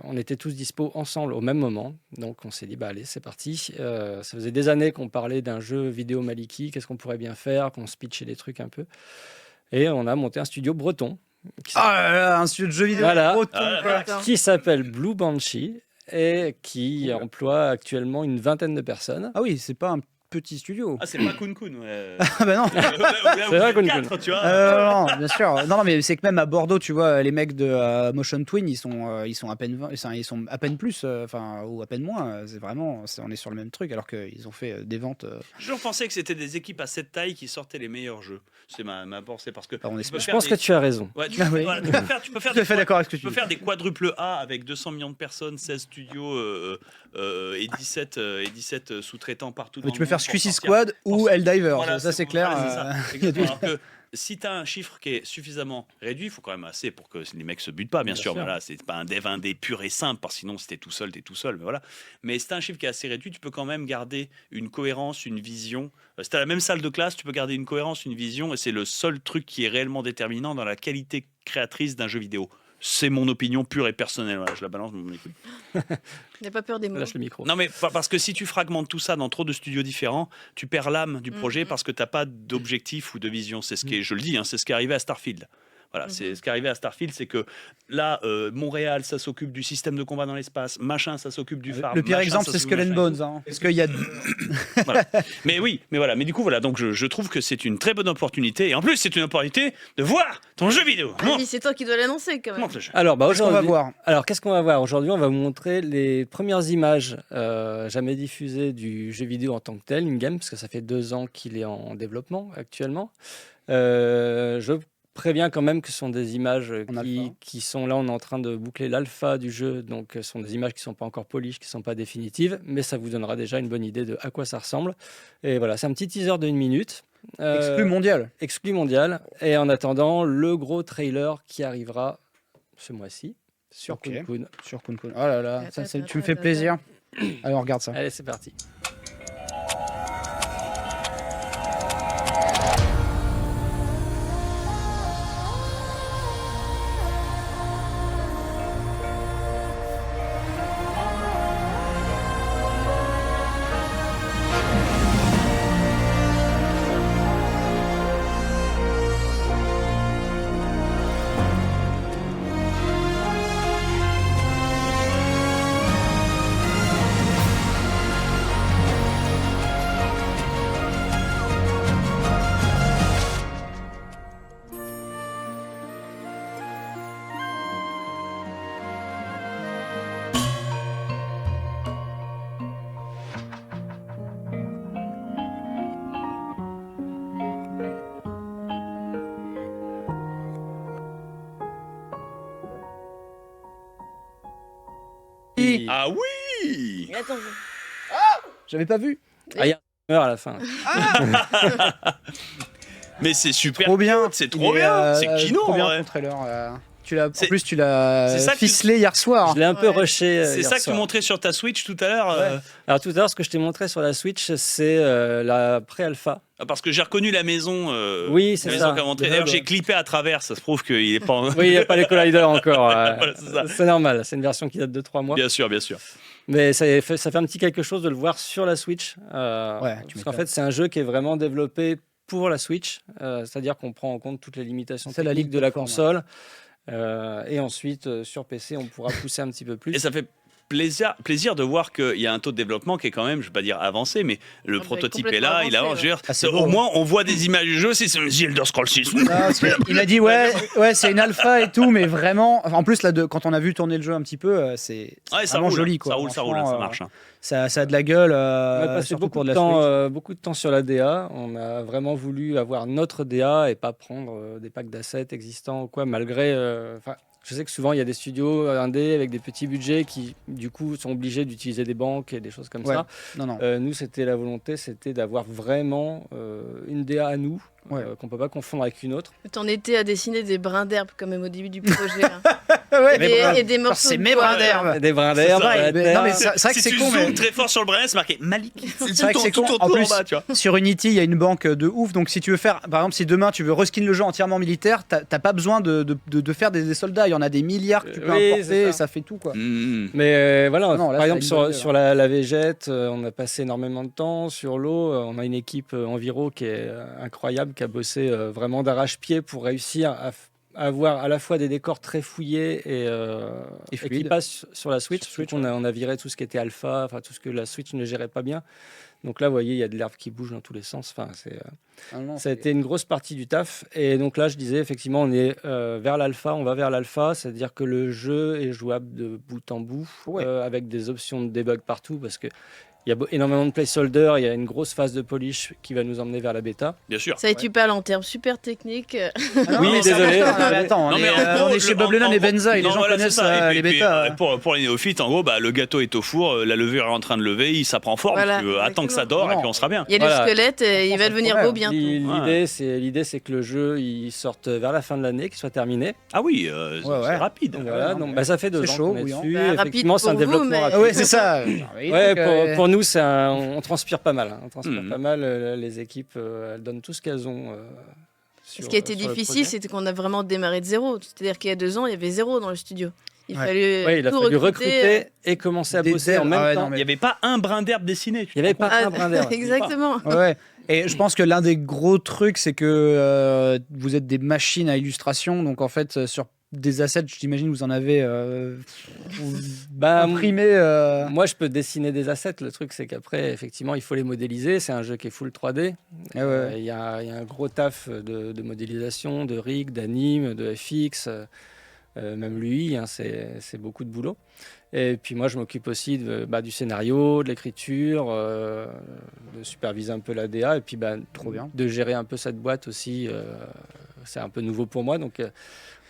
on était tous dispo ensemble au même moment. Donc on s'est dit, bah allez, c'est parti. Ça faisait des années qu'on parlait d'un jeu vidéo Maliki, qu'est-ce qu'on pourrait bien faire, qu'on se pitchait des trucs un peu. Et on a monté un studio breton. Un studio de jeux vidéo breton, quoi. Qui s'appelle Blue Banshee et qui emploie actuellement une 20aine de personnes. Ah oui, c'est pas un petit studio. Ah, c'est pas Kun Kun, ouais. Ah bah non. C'est vrai, Kun Kun. 4, tu vois. Non, bien sûr. Non, mais c'est que même à Bordeaux, tu vois, les mecs de Motion Twin, ils sont à peine, ils sont à peine plus, ou à peine moins. C'est vraiment, on est sur le même truc, alors qu'ils ont fait des ventes. Je pensais que c'était des équipes à cette taille qui sortaient les meilleurs jeux. C'est ma pensée parce que. On tu peux Je faire pense que tu as raison. Ouais, Ah oui. tu peux faire Tout à fait d'accord avec ce que tu tu peux dis. faire des quadruples A avec 200 millions de personnes, 16 studios et 17 sous-traitants partout. Mais dans tu le peux faire monde pour Suicide sortir. Squad ou Helldivers, Voilà, ça c'est clair. voilà, c'est ça. Exactement. Alors que si tu as un chiffre qui est suffisamment réduit, il faut quand même assez pour que les mecs se butent pas, bien sûr. Voilà, c'est pas un dev indé pur et simple, parce que sinon si t'es tout seul, t'es tout seul. Mais voilà. Mais si t'as un chiffre qui est assez réduit, tu peux quand même garder une cohérence, une vision. Si t'as la même salle de classe, tu peux garder une cohérence, une vision, et c'est le seul truc qui est réellement déterminant dans la qualité créatrice d'un jeu vidéo. C'est mon opinion pure et personnelle. Voilà, je la balance, mon écoute. N'aie pas peur des mots. Lâche le micro. Non, mais parce que si tu fragmentes tout ça dans trop de studios différents, tu perds l'âme du projet parce que t'as pas d'objectif ou de vision. C'est ce qui est, je le dis, c'est ce qui est arrivé à Starfield. Voilà, c'est ce qui est arrivé à Starfield, c'est que là, Montréal, ça s'occupe du système de combat dans l'espace, machin, ça s'occupe du phare. Le pire machin, exemple, ça c'est s'occupe Skull du and machin. Bones. Hein. Parce qu'il y a. Voilà. Mais oui, mais voilà. Mais du coup, voilà. Donc, je trouve que c'est une très bonne opportunité. Et en plus, c'est une opportunité de voir ton jeu vidéo. Ah oui, c'est toi qui dois l'annoncer quand même. Montre le jeu. Alors, Qu'est-ce qu'on va aujourd'hui, voir qu'est-ce qu'on va voir aujourd'hui? On va vous montrer les premières images jamais diffusées du jeu vidéo en tant que tel, in-game, parce que ça fait 2 ans qu'il est en développement actuellement. Je préviens quand même que ce sont des images qui sont là, on est en train de boucler l'alpha du jeu, donc ce sont des images qui ne sont pas encore polish, qui ne sont pas définitives, mais ça vous donnera déjà une bonne idée de à quoi ça ressemble. Et voilà, c'est un petit teaser de 1 minute. Exclu mondial. Exclu mondial. Et en attendant, le gros trailer qui arrivera ce mois-ci sur Ok. Kun Kun. Sur Kun Kun. Oh là là, tu me fais plaisir. Allez, on regarde ça. Allez, c'est parti. Ah oui. Mais attends, J'avais pas vu. Ah, il y a un meurt à la fin. Mais c'est super. Trop bien. C'est trop bien. C'est kino, Trop bien en vrai. ton trailer. En C'est- plus, tu l'as c'est ça que tu- ficelé hier soir. Je l'ai un peu Ouais. rushé. C'est hier ça que tu soir. montrais sur ta Switch tout à l'heure. Alors tout à l'heure, ce que je t'ai montré sur la Switch, c'est la pré-alpha. Parce que j'ai reconnu la maison. Oui, c'est la maison ça. qu'a montré. Le D'ailleurs, hub. j'ai clippé à travers. Ça se prouve qu'il est pas. Oui, il n'y a pas les colliders encore. Voilà, c'est ça. C'est normal, c'est une version qui date de 3 mois. Bien sûr, bien sûr. Mais ça fait un petit quelque chose de le voir sur la Switch. Ouais, tu Parce qu'en m'étonnes. fait, c'est un jeu qui est vraiment développé pour la Switch. C'est-à-dire qu'on prend en compte toutes les limitations C'est la techniques ligue de la plateforme, console. Et ensuite, sur PC, on pourra pousser un petit peu plus. Et ça fait plaisir de voir qu'il y a un taux de développement qui est quand même, je vais pas dire avancé, mais le Ah bah, prototype est complètement là, il avancé, avance. ouais. Je veux dire, Ah, c'est au beau, moins, on voit des images du jeu, c'est The Elder Scrolls 6. Il a dit ouais, c'est une alpha et tout, mais vraiment. Enfin, en plus là, quand on a vu tourner le jeu un petit peu, c'est Ouais, ça vraiment roule, joli quoi. ça roule, ça Franchement, marche. Hein. Ça a de la gueule. On a passé surtout beaucoup pour de de, la Switch. beaucoup de temps sur la DA. On a vraiment voulu avoir notre DA et pas prendre des packs d'assets existants ou quoi, malgré. Je sais que souvent il y a des studios indés avec des petits budgets qui, du coup, sont obligés d'utiliser des banques et des choses comme Ouais. ça. Non. Nous, c'était la volonté, c'était d'avoir vraiment une DA à nous, Ouais. qu'on peut pas confondre avec une autre. t'en étais à dessiner des brins d'herbe quand même au début du projet. hein. Ouais, Et des morceaux c'est de mes bois. brins d'herbe. Des brins d'herbe, C'est vrai, de la mais- non, mais terre. c'est vrai que Si c'est tu con, zoomes mais très fort sur le brin, c'est marqué Malik. c'est vrai que c'est con. En plus, sur Unity, il y a une banque de ouf. Donc, si tu veux faire, par exemple, si demain tu veux reskin le jeu entièrement militaire, t'as pas besoin de faire des soldats. Il y en a des milliards que tu peux Oui, importer c'est ça. et ça fait tout quoi. Mais voilà, Non, là, par ça a exemple, une sur, bonne gueule, sur la végette, on a passé énormément de temps. Sur l'eau, on a une équipe Enviro qui est incroyable, qui a bossé vraiment d'arrache-pied pour réussir à avoir à la fois des décors très fouillés et qui fluides. passent sur la Switch. On a viré tout ce qui était alpha, enfin tout ce que la Switch ne gérait pas bien. Donc là, vous voyez, il y a de l'herbe qui bouge dans tous les sens. Enfin, ça a été une grosse partie du taf. Et donc là, je disais, effectivement, on est vers l'alpha, on va vers l'alpha. C'est-à-dire que le jeu est jouable de bout en bout, avec des options de debug partout, parce que il y a énormément de placeholders, il y a une grosse phase de polish qui va nous emmener vers la bêta. Bien sûr. Ça y est, tu parles en termes super techniques. Oui, désolé. Attends, on est chez Bob Lennon et Benza, et les gens voilà, connaissent c'est ça. Et les puis, bêtas. pour les néophytes, en gros, le gâteau est au four, la levure est en train de lever, ça prend forme. Voilà, Attends que ça dort et puis on sera bien. Il y a le squelette, il va devenir beau bientôt. L'idée, c'est que le jeu il sorte vers la fin de l'année, qu'il soit terminé. Ah oui, c'est rapide. Voilà, donc ça fait 2 ans qu'on est dessus. Effectivement, c'est un développement rapide. Oui, c'est ça. Pour nous, on transpire pas mal. On transpire pas mal. Les équipes, elles donnent tout ce qu'elles ont. Ce qui a été difficile, c'était qu'on a vraiment démarré de zéro. C'est-à-dire qu'il y a 2 ans, il y avait 0 dans le studio. Il a fallu recruter et commencer à bosser en même temps. Il n'y avait pas un brin d'herbe dessiné. Il n'y avait pas un brin d'herbe. Exactement. Ouais. Et je pense que l'un des gros trucs, c'est que vous êtes des machines à illustration. Donc en fait, sur des assets, j'imagine vous en avez imprimé. Moi, je peux dessiner des assets. Le truc, c'est qu'après, effectivement, il faut les modéliser. C'est un jeu qui est full 3D. Il y a un gros taf de modélisation, de rig, d'anime, de FX, même l'UI. C'est beaucoup de boulot. Et puis moi, je m'occupe aussi du scénario, de l'écriture, de superviser un peu la DA, et puis trop bien, de gérer un peu cette boîte aussi. C'est un peu nouveau pour moi, donc.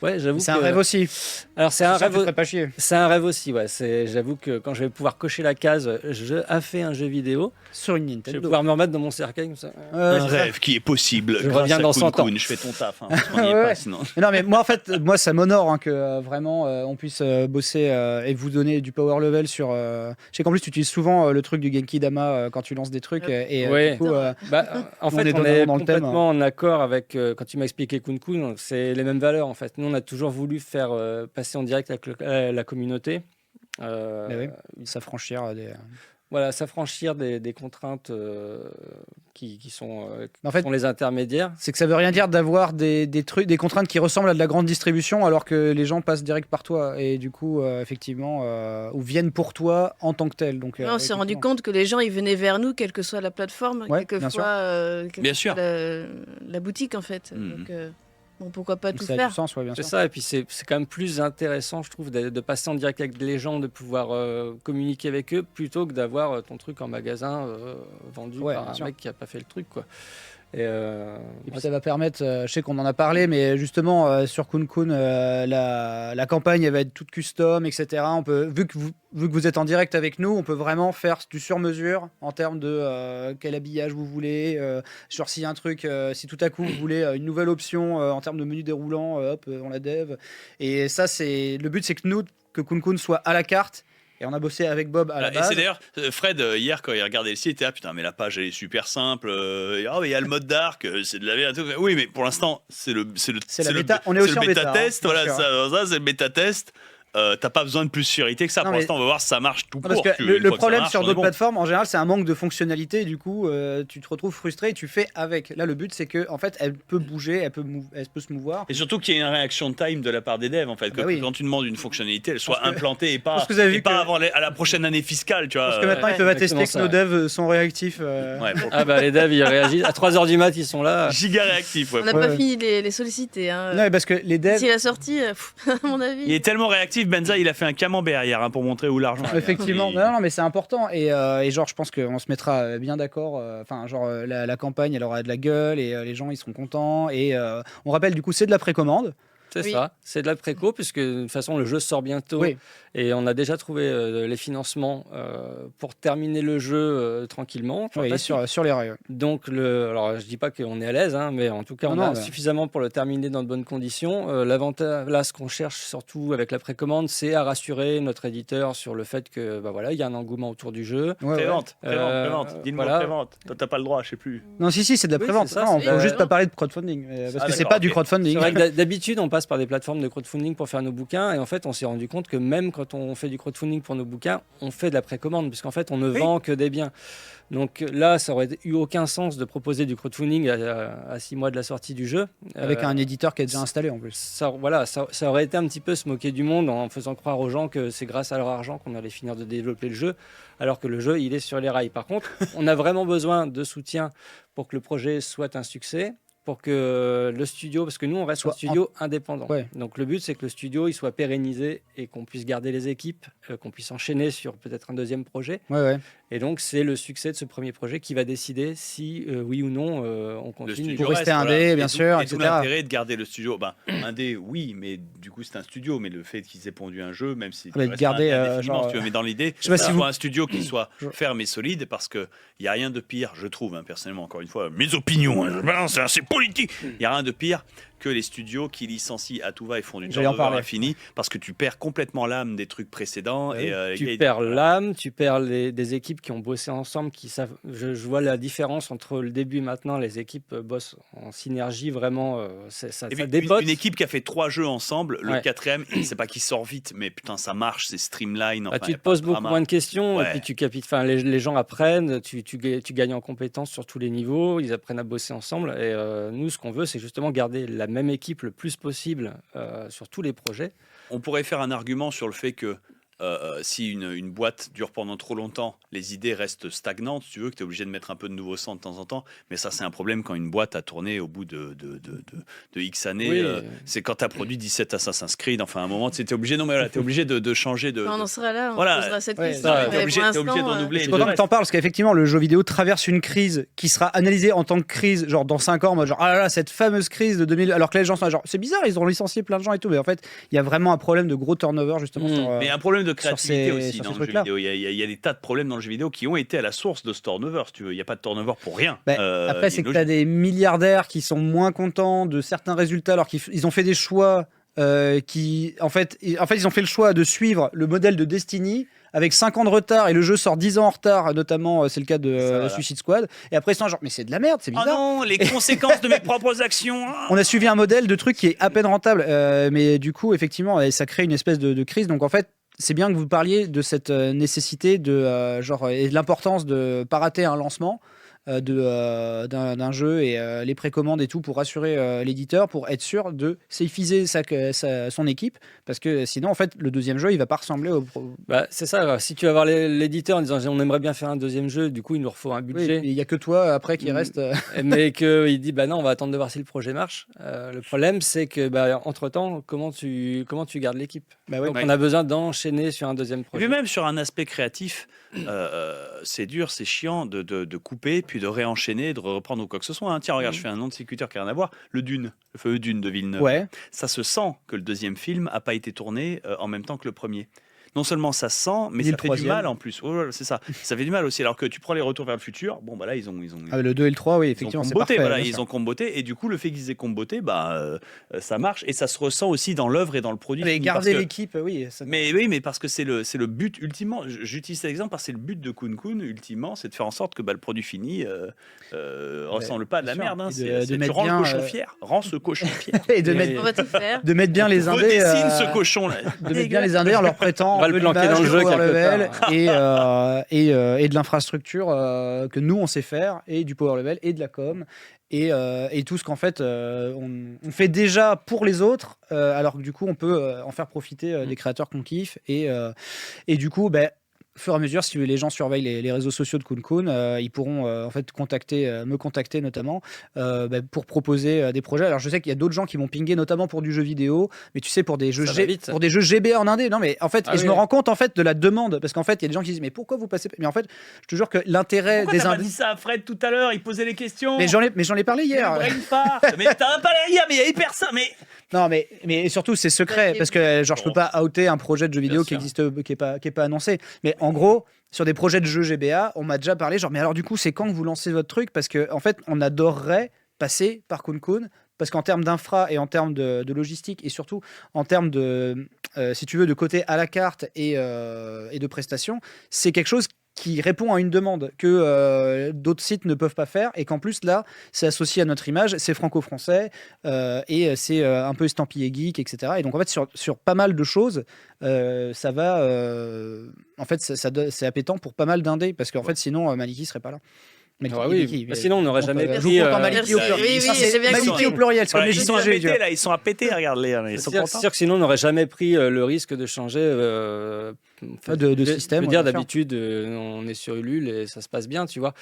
Ouais, j'avoue. C'est un rêve aussi. Alors c'est un rêve. Pas chier. C'est un rêve aussi. Ouais. J'avoue que quand je vais pouvoir cocher la case, je a fait un jeu vidéo sur une Nintendo. Je vais pouvoir me remettre dans mon cercueil comme ça. Un rêve qui est possible. Je reviens dans 100 ans. Je fais ton taf. Parce qu'on n'y est pas sinon. Non mais moi en fait, ça m'honore que vraiment on puisse bosser et vous donner du power level sur. Je sais qu'en plus tu utilises souvent le truc du Genki Dama quand tu lances des trucs et du coup, en fait, on est complètement en accord avec quand tu m'as expliqué Kun Kun, c'est les mêmes valeurs en fait. Nous, on a toujours voulu faire passer en direct avec la communauté. S'affranchir des... Voilà, s'affranchir des contraintes qui sont les intermédiaires. C'est que ça veut rien dire d'avoir des trucs, des contraintes qui ressemblent à de la grande distribution alors que les gens passent direct par toi et du coup, effectivement, ou viennent pour toi en tant que tel. Donc, on s'est rendu compte que les gens ils venaient vers nous, quelle que soit la plateforme, quelquefois la boutique en fait. Donc, bon, pourquoi pas tout faire. C'est ça, et puis c'est quand même plus intéressant, je trouve, de passer en direct avec les gens, de pouvoir communiquer avec eux, plutôt que d'avoir ton truc en magasin vendu par un mec qui n'a pas fait le truc, quoi. Et puis ça va permettre, je sais qu'on en a parlé, mais justement sur Kun Kun, la campagne elle va être toute custom, etc. On peut, vu que vous êtes en direct avec nous, on peut vraiment faire du sur-mesure en termes de quel habillage vous voulez. Genre s'il y a un truc, si tout à coup vous voulez une nouvelle option en termes de menu déroulant, hop, on la dev. Et ça, c'est le but, c'est que Kun Kun soit à la carte. Et on a bossé avec Bob à la base. Et c'est d'ailleurs, Fred, hier, quand il regardait le site, il était putain, mais la page, elle est super simple. Mais il y a le mode dark, c'est de la merde. Oui, mais pour l'instant, c'est le bêta. On est aussi en bêta. Test, voilà, ça, c'est le bêta test. T'as pas besoin de plus sécurité que ça. Pour l'instant, on va voir si ça marche tout court. Parce que le problème sur d'autres plateformes, en général, c'est un manque de fonctionnalité. Et du coup, tu te retrouves frustré et tu fais avec. Là, le but, c'est que en fait, elle peut bouger, elle peut se mouvoir. Et surtout qu'il y ait une réaction time de la part des devs, en fait. Quand tu demandes une fonctionnalité, elle soit implantée et pas avant à la prochaine année fiscale, tu vois. Parce que maintenant, ils peuvent attester que nos devs sont réactifs. Les devs, ils réagissent. À 3h du mat, ils sont là. Giga réactifs. On n'a pas fini de les solliciter. Non, parce que les devs. Si la sortie, à mon avis. Il est tellement réactif. Benza, il a fait un camembert hier pour montrer où l'argent est. Effectivement, non, mais c'est important et genre je pense qu'on se mettra bien d'accord. Enfin, genre la campagne, elle aura de la gueule et les gens ils seront contents. Et on rappelle du coup, c'est de la précommande. C'est ça, c'est de la préco, puisque de toute façon le jeu sort bientôt et on a déjà trouvé les financements pour terminer le jeu tranquillement. Sur les rails. Donc, alors je dis pas qu'on est à l'aise, mais en tout cas on a suffisamment pour le terminer dans de bonnes conditions. L'avantage, là, ce qu'on cherche surtout avec la précommande, c'est à rassurer notre éditeur sur le fait que il y a un engouement autour du jeu. Prévente. Dis-moi prévente. Toi t'as pas le droit, je sais plus. Non, si, c'est de la prévente. On peut juste pas parler de crowdfunding parce que c'est pas du crowdfunding. C'est vrai que d'habitude on passe passe par des plateformes de crowdfunding pour faire nos bouquins. Et en fait, on s'est rendu compte que même quand on fait du crowdfunding pour nos bouquins, on fait de la précommande, puisqu'en fait, on ne vend que des biens. Donc là, ça aurait eu aucun sens de proposer du crowdfunding à 6 mois de la sortie du jeu. Avec un éditeur qui est déjà installé en plus. Ça aurait été un petit peu se moquer du monde en faisant croire aux gens que c'est grâce à leur argent qu'on allait finir de développer le jeu, alors que le jeu, il est sur les rails. Par contre, on a vraiment besoin de soutien pour que le projet soit un succès, pour que le studio, parce que nous on reste un studio indépendant. Ouais. Donc le but c'est que le studio il soit pérennisé et qu'on puisse garder les équipes, qu'on puisse enchaîner sur peut-être un deuxième projet. Ouais. Et donc c'est le succès de ce premier projet qui va décider si oui ou non on continue. Pour rester indé, bien sûr, et tout l'intérêt de garder le studio. Indé, oui, mais du coup c'est un studio, mais le fait qu'ils aient pondu un jeu, même si garder genre, tu veux, mais dans l'idée, c'est un studio qui soit ferme et solide, parce que il y a rien de pire, je trouve, personnellement, encore une fois, mes opinions, c'est assez politique. Il n'y a rien de pire que les studios qui licencient à tout va et font du turnover infini, parce que tu perds complètement l'âme des trucs précédents. Tu perds l'âme, tu perds des équipes qui ont bossé ensemble, qui savent. Je vois la différence entre le début et maintenant. Les équipes bossent en synergie vraiment. Ça dépote. Une équipe qui a fait 3 jeux ensemble, le 4e, c'est pas qu'il sort vite, mais putain ça marche, c'est streamline. Tu te poses beaucoup moins de questions et puis les gens apprennent, tu gagnes en compétences sur tous les niveaux, ils apprennent à bosser ensemble. Et nous, ce qu'on veut, c'est justement garder la même équipe le plus possible sur tous les projets. On pourrait faire un argument sur le fait que si une boîte dure pendant trop longtemps, les idées restent stagnantes, si tu veux, que tu es obligé de mettre un peu de nouveau sang de temps en temps. Mais ça, c'est un problème quand une boîte a tourné au bout de X années. Oui. C'est quand tu as produit 17 Assassin's Creed. Enfin, à un moment, tu es obligé, t'es obligé de changer de. On en sera là, on posera cette question. Tu es obligé de renouveler. Je suis content que tu en parles, parce qu'effectivement, le jeu vidéo traverse une crise qui sera analysée en tant que crise, genre dans 5 ans, genre, ah là là, cette fameuse crise de 2000. Alors que les gens sont genre, c'est bizarre, ils ont licencié plein de gens et tout. Mais en fait, il y a vraiment un problème de gros turnover, justement. Mais un problème de créativité aussi dans le jeu vidéo. Il y a des tas de problèmes dans le jeu vidéo qui ont été à la source de ce turnover, si tu veux. Il n'y a pas de turnover pour rien. Après, c'est que tu as des milliardaires qui sont moins contents de certains résultats, alors qu'ils ont fait des choix qui... En fait, ils ont fait le choix de suivre le modèle de Destiny avec 5 ans de retard, et le jeu sort 10 ans en retard, notamment c'est le cas de Suicide Squad, et après c'est genre, mais c'est de la merde, c'est bizarre. Oh non, les conséquences de mes propres actions. On a suivi un modèle de truc qui est à peine rentable, mais du coup, effectivement, ça crée une espèce de crise. Donc en fait, c'est bien que vous parliez de cette nécessité et de l'importance de ne pas rater un lancement d'un jeu et les précommandes et tout, pour rassurer l'éditeur, pour être sûr de safeiser son équipe, parce que sinon en fait le deuxième jeu il va pas ressembler au... c'est ça, si tu vas voir l'éditeur en disant on aimerait bien faire un deuxième jeu, du coup il nous faut un budget, il y a que toi après qui reste mais qu'il dit non, on va attendre de voir si le projet marche. Le problème c'est que entre temps comment tu gardes l'équipe, donc on a besoin d'enchaîner sur un deuxième projet. Et puis même sur un aspect créatif, c'est dur, c'est chiant de couper puis de réenchaîner, de reprendre ou quoi que ce soit. Tiens, regarde, je fais un nom de sécuteur qui n'a rien à voir. Le fameux Dune de Villeneuve. Ouais. Ça se sent que le deuxième film n'a pas été tourné en même temps que le premier. Non seulement ça se sent, mais ça fait du mal en plus. Oh, c'est ça. Ça fait du mal aussi. Alors que tu prends les Retours vers le futur, là, ils ont le 2 et le 3, oui, effectivement, c'est parfait. Ils ont comboté. Et du coup, le fait qu'ils aient comboté, ça marche. Et ça se ressent aussi dans l'œuvre et dans le produit. Mais garder l'équipe, oui. Mais parce que c'est le but, ultimement. J'utilise cet exemple parce que c'est le but de Kun Kun, ultimement, c'est de faire en sorte que le produit fini ressemble pas à de la merde. Tu rends le cochon fier. Rends ce cochon fier. Et de mettre bien les indés. Dessine ce cochon-là. De mettre bien les indés en leur prêtant le planquer dans le jeu level et de l'infrastructure que nous on sait faire, et du power level et de la com et tout ce qu'en fait on fait déjà pour les autres, alors que du coup on peut en faire profiter des créateurs qu'on kiffe, et du coup au fur et à mesure, si les gens surveillent les réseaux sociaux de Kun Kun, ils pourront en fait me contacter notamment pour proposer des projets. Alors je sais qu'il y a d'autres gens qui m'ont pingé, notamment pour du jeu vidéo, mais tu sais, pour des jeux GBA en indé. Non mais en fait, je me rends compte en fait de la demande, parce qu'en fait il y a des gens qui disent mais pourquoi vous passez? Mais en fait, je te jure que l'intérêt des indés. Dit ça à Fred tout à l'heure, il posait les questions. Mais j'en ai parlé hier. Mais t'en as parlé hier, mais il y avait personne. Non mais surtout c'est secret, parce que genre je peux pas outer un projet de jeu vidéo qui est pas annoncé. Mais en gros, sur des projets de jeux GBA, on m'a déjà parlé genre mais alors du coup c'est quand que vous lancez votre truc, parce que en fait on adorerait passer par Kun Kun, parce qu'en termes d'infra et en termes de logistique, et surtout en termes de si tu veux de côté à la carte et de prestations, c'est quelque chose qui répond à une demande que d'autres sites ne peuvent pas faire, et qu'en plus là c'est associé à notre image, c'est franco-français et c'est un peu estampillé geek, etc. Et donc en fait sur pas mal de choses ça va en fait c'est appétant pour pas mal d'indés, parce qu'en fait sinon Maliki serait pas là. Sinon on n'aurait jamais pris Maliki au pluriel, c'est comme les JCG, là, ils sont à péter, regarde-les, ils sont contents. C'est sûr que sinon on n'aurait jamais pris le risque de changer de système. Je veux dire, d'habitude on est sur Ulule et ça se passe bien, tu vois,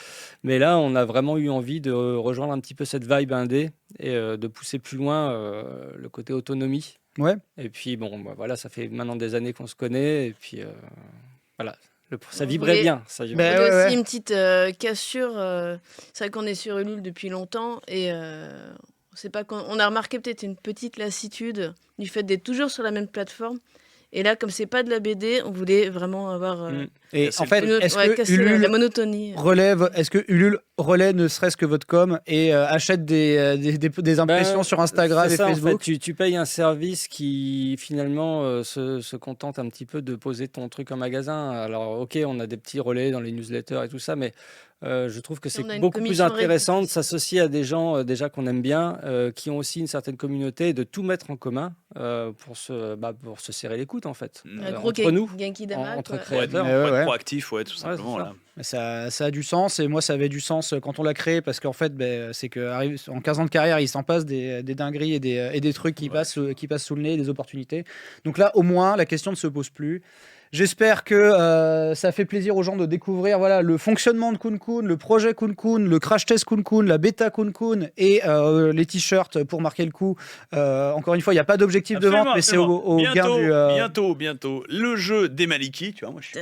mais là on a vraiment eu envie de rejoindre un petit peu cette vibe indé et de pousser plus loin le côté autonomie. Ouais. Et puis voilà, ça fait maintenant des années qu'on se connaît, et puis voilà. Ça vibrait bien. Ça vibrait. Aussi une petite cassure. C'est vrai qu'on est sur Ulule depuis longtemps et on a remarqué peut-être une petite lassitude du fait d'être toujours sur la même plateforme. Et là, comme c'est pas de la BD, on voulait vraiment avoir. Et en fait, est-ce que Ulule la monotonie est-ce que Ulule relaie ne serait-ce que votre com et achète des impressions sur Instagram et Facebook? En fait, tu payes un service qui finalement se contente un petit peu de poser ton truc en magasin. Alors, ok, on a des petits relais dans les newsletters et tout ça, mais je trouve que c'est beaucoup plus intéressant de s'associer à des gens déjà qu'on aime bien, qui ont aussi une certaine communauté, et de tout mettre en commun pour se serrer les coudes en fait. Entre nous, entre créateurs. Proactif, tout simplement. Là. Ça a du sens, et moi ça avait du sens quand on l'a créé, parce qu'en fait c'est qu'en 15 ans de carrière il s'en passe des dingueries et des trucs qui passent sous le nez, des opportunités. Donc là au moins la question ne se pose plus. J'espère que ça fait plaisir aux gens de découvrir le fonctionnement de KunKun, le projet KunKun, le crash test KunKun, la bêta KunKun et les t-shirts pour marquer le coup. Encore une fois, il n'y a pas d'objectif de vente, mais c'est au gain du... Bientôt, le jeu des Maliki, tu vois, moi je suis...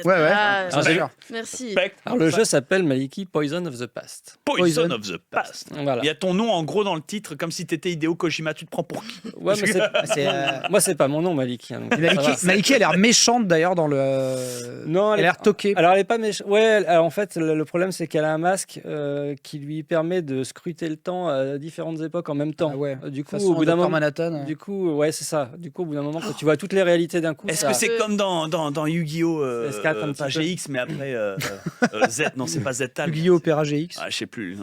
Merci. Alors le jeu s'appelle Maliki Poison of the Past. Poison of the Past. Voilà. Il y a ton nom en gros dans le titre, comme si t'étais Hideo Kojima, tu te prends pour qui? Ouais, mais moi c'est pas mon nom, Maliki. Hein, Maliki a l'air méchante d'ailleurs dans le... Non, elle a l'air toquée. Alors, elle est pas méchante. Ouais, alors, en fait, le problème, c'est qu'elle a un masque qui lui permet de scruter le temps à différentes époques en même temps. Ah ouais. Du coup, au bout d'un moment, Manhattan. Du coup, ouais, c'est ça. Du coup, au bout d'un moment, quand tu vois toutes les réalités d'un coup. Est-ce que c'est comme dans Yu-Gi-Oh! Pas GX, mais après Z? Non, c'est pas Z-Tal. Yu-Gi-Oh! Opéra GX. Ah, je sais plus.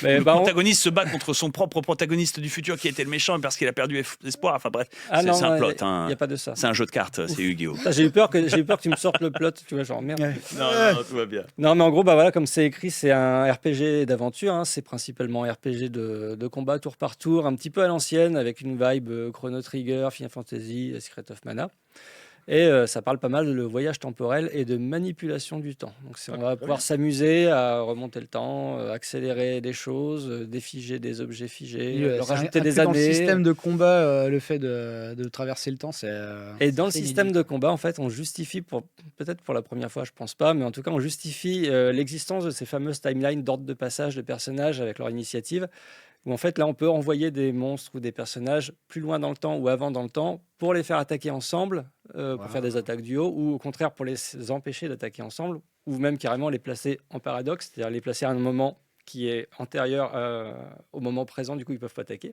Mais le protagoniste se bat contre son propre protagoniste du futur qui était le méchant parce qu'il a perdu espoir. Enfin bref, c'est un plot. Il n'y a pas de ça. C'est un jeu de cartes, c'est Yu-Gi-Oh! J'ai eu peur que tu me sortes le plot, tu vois, genre merde. Non, tout va bien. Non, mais en gros, voilà, comme c'est écrit, c'est un RPG d'aventure. Hein, c'est principalement un RPG de combat tour par tour, un petit peu à l'ancienne, avec une vibe Chrono Trigger, Final Fantasy, Secret of Mana. Et ça parle pas mal de voyage temporel et de manipulation du temps. Donc on va pouvoir s'amuser à remonter le temps, accélérer des choses, défiger des objets figés, rajouter des années. Dans le système de combat, le fait de traverser le temps, c'est... Et dans le système de combat, en fait, on justifie, peut-être pour la première fois, je pense pas, mais en tout cas, on justifie l'existence de ces fameuses timelines d'ordre de passage de personnages avec leur initiative, où en fait, là, on peut envoyer des monstres ou des personnages plus loin dans le temps ou avant dans le temps pour les faire attaquer ensemble, pour faire des attaques duo, ou au contraire pour les empêcher d'attaquer ensemble, ou même carrément les placer en paradoxe, c'est-à-dire les placer à un moment qui est antérieur au moment présent, du coup ils peuvent pas attaquer,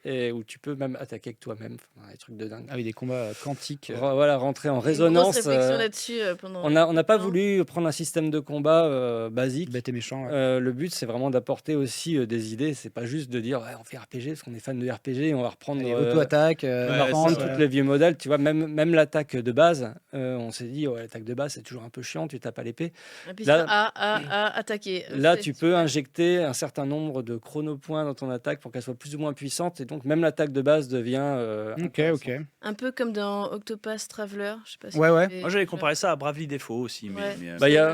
et où tu peux même attaquer avec toi-même, des trucs de dingue. Ah oui, des combats quantiques. Voilà, rentrer en résonance. Une grosse réflexion là-dessus pendant... On n'a pas voulu prendre un système de combat basique. Bête et méchant. Le but c'est vraiment d'apporter aussi des idées, c'est pas juste de dire on fait RPG parce qu'on est fan de RPG et on va reprendre auto-attaque, on va reprendre tous les vieux modèles, tu vois, même l'attaque de base, on s'est dit l'attaque de base c'est toujours un peu chiant, tu tapes à l'épée. Et puis là, attaquer. Là tu peux injecter un certain nombre de chronopoints dans ton attaque pour qu'elle soit plus ou moins puissante, et donc même l'attaque de base devient ok. Un peu comme dans Octopath Traveler, je sais pas si ouais. Moi j'avais comparé ça à Bravely Default aussi, il y a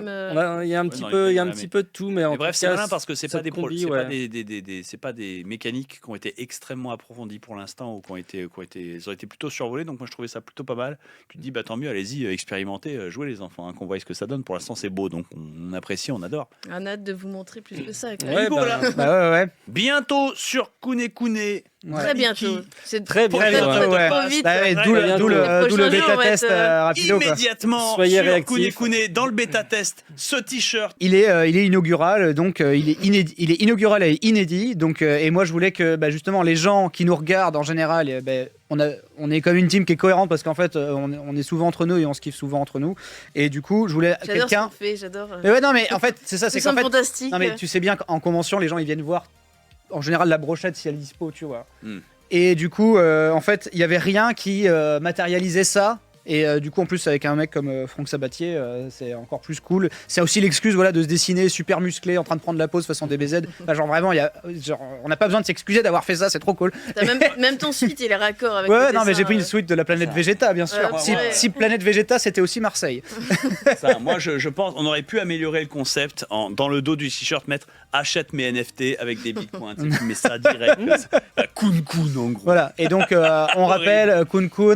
un petit peu de tout, mais bref, c'est malin parce que c'est pas des mécaniques qui ont été extrêmement approfondies pour l'instant, ou ils ont été plutôt survolées, donc moi je trouvais ça plutôt pas mal. Tu te dis tant mieux, allez-y, expérimentez, jouez les enfants, qu'on voit ce que ça donne. Pour l'instant c'est beau, donc on apprécie, on adore. On a hâte de vous montrer plus que ça. Ouais. Bientôt sur Kune Kune, Très bientôt. C'est Très bientôt, ouais. trop vite. Bah ouais, d'où le bêta-test rapido. Quoi. Immédiatement, Soyez sur réactifs. Kune dans le bêta-test, ce t-shirt. Il est inaugural, donc il est inaugural et inédit. Donc, et moi, je voulais que justement les gens qui nous regardent en général, on est comme une team qui est cohérente parce qu'en fait, on est souvent entre nous et on se kiffe souvent entre nous. Et du coup, je voulais J'adore ce quelqu'un. qu'on fait, j'adore. Mais ouais, non, mais en fait, c'est ça, c'est Nous sommes qu'en fait, fantastiques. non, mais tu sais bien qu'en convention, les gens ils viennent voir en général la brochette si elle est dispo, tu vois. Mm. Et du coup, en fait, il y avait rien qui matérialisait ça. Et du coup, en plus, avec un mec comme Franck Sabatier, c'est encore plus cool. C'est aussi l'excuse de se dessiner super musclé en train de prendre la pause façon DBZ. Genre vraiment, on n'a pas besoin de s'excuser d'avoir fait ça, c'est trop cool. T'as même ton suite, il est raccord avec Ouais, le non, mais dessin, j'ai pris une suite de la planète Vegeta, bien sûr. Si Planète Vegeta, c'était aussi Marseille. Ça, moi, je pense on aurait pu améliorer le concept dans le dos du t-shirt, mettre achète mes NFT avec des bitcoins. Tu mets ça direct. Kun en gros. Voilà, et donc on rappelle Kun,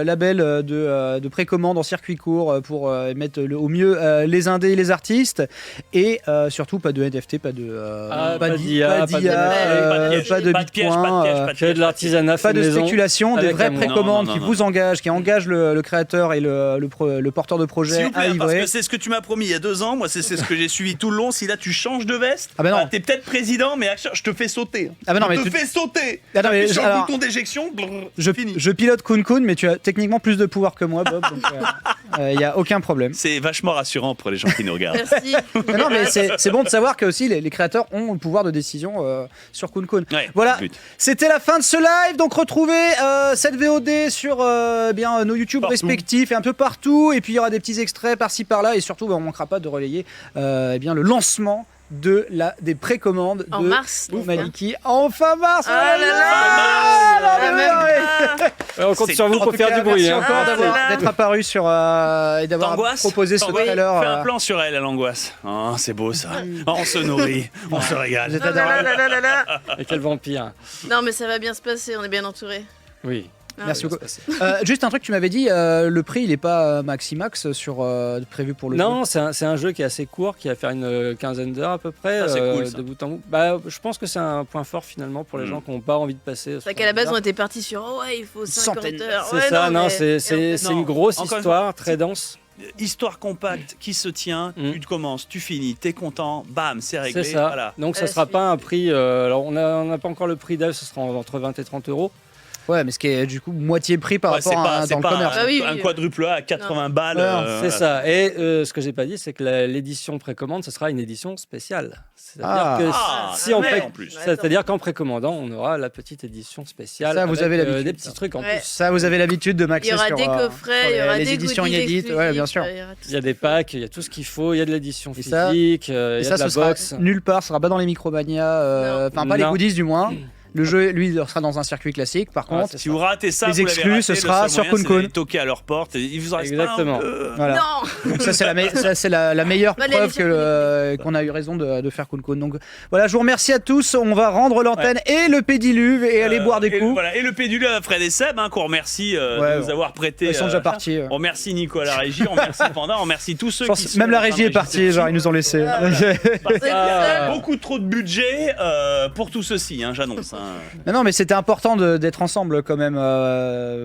label de précommande en circuit court pour mettre au mieux les indés et les artistes, et surtout pas de NFT, pas d'IA, pas de bitcoin, que de l'artisanat, pas de spéculation, des vraies amour. précommandes qui vous engagent, qui engagent le créateur et le porteur de projet S'il vous plaît, à parce livrer. que c'est ce que tu m'as promis il y a 2 ans. Moi, c'est ce que j'ai suivi tout le long. Si là tu changes de veste, Ah bah non. t'es peut-être président, mais je te fais sauter. Ah bah non, mais je te fais sauter. Ah non, mais Appuie sur le alors, bouton d'éjection. je pilote Kun, mais tu as techniquement plus de pouvoir que moi, Bob. Donc il y a aucun problème. C'est vachement rassurant pour les gens qui nous regardent. Merci. Mais non, mais c'est bon de savoir que aussi les créateurs ont le pouvoir de décision sur Kun. Ouais, Voilà, but. c'était la fin de ce live. Donc retrouvez cette VOD sur nos YouTube respectifs et un peu partout. Et puis il y aura des petits extraits par-ci par-là. Et surtout, on ne manquera pas de relayer le lancement des précommandes En de mars, Maliki. Enfin mars. Ah là là. On compte sur vous pour faire du bruit. Merci encore d'être apparu et d'avoir T'angoisses proposé ce trailer. Fais un plan sur elle, l'angoisse. Oh, c'est beau ça. Oh, on se nourrit, on se régale. Vous êtes adorable. Et quel vampire. Non, mais ça va bien se passer, on est bien entourés. Oui. Merci beaucoup. Juste un truc, tu m'avais dit, le prix il est pas maximax prévu pour le jeu. Non, c'est un jeu qui est assez court, qui va faire une quinzaine d'heures à peu près. Ah, c'est cool, ça. De bout en bout. Je pense que c'est un point fort finalement pour les gens qui n'ont pas envie de passer. C'est qu'à la base, on était parti sur il faut 50 heures. C'est Ouais, ça, non, mais- c'est une grosse Encore une histoire, très dense. Histoire compacte qui se tient, tu commences, tu finis, t'es content, bam, c'est réglé. C'est ça. Voilà. Donc ça sera pas un prix. Alors on n'a pas encore le prix d'elle, ce sera entre 20 et 30 euros. Ouais, mais ce qui est du coup moitié prix par rapport à dans le commerce. Un quadruple A à 80 balles. C'est ça. Et ce que j'ai pas dit, c'est que l'édition précommande, ce sera une édition spéciale. C'est-à-dire c'est-à-dire qu'en précommandant, on aura la petite édition spéciale. Ça, vous avez l'habitude. Des petits trucs en plus. Ça, vous avez l'habitude de maxer Il y aura sur, des coffrets, il y aura les des éditions goodies inédites. Ouais, bien sûr. Il y a des packs, il y a tout ce qu'il faut, il y a de l'édition Et ça, physique, il y a Et de ça, la ce box. sera nulle part, ce sera pas dans les Micromania, enfin pas les Non. goodies du moins. Le jeu, lui, il sera dans un circuit classique. Par contre, Si vous ratez ça, les vous l'avez exclus, raté, ce le sera seul sur moyen, c'est Kun. d'aller toquer à leur porte. Et il vous en reste Exactement. pas un peu. Voilà. Non. Donc ça c'est la meilleure Bah, preuve qu'on a eu raison de faire Kun. Donc voilà, je vous remercie à tous. On va rendre l'antenne et le pédiluve et aller boire des coups. Voilà. Et le pédiluve à Fred et Seb, qu'on remercie de nous avoir prêté. Ils sont déjà partis. On remercie Nico à la régie, on remercie Panda, on remercie tous ceux Je pense qui sont même la en train régie est de partie, réaliser genre ils nous ont laissé. parce qu'il y a beaucoup trop de budget pour tout ceci, j'annonce. Non, mais c'était important d'être ensemble quand même,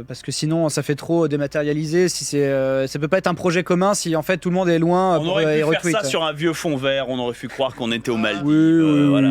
parce que sinon ça fait trop dématérialisé. Si ça peut pas être un projet commun si en fait tout le monde est loin. On aurait pu faire ça sur un vieux fond vert, on aurait pu croire qu'on était au Maldives. Oui. Voilà.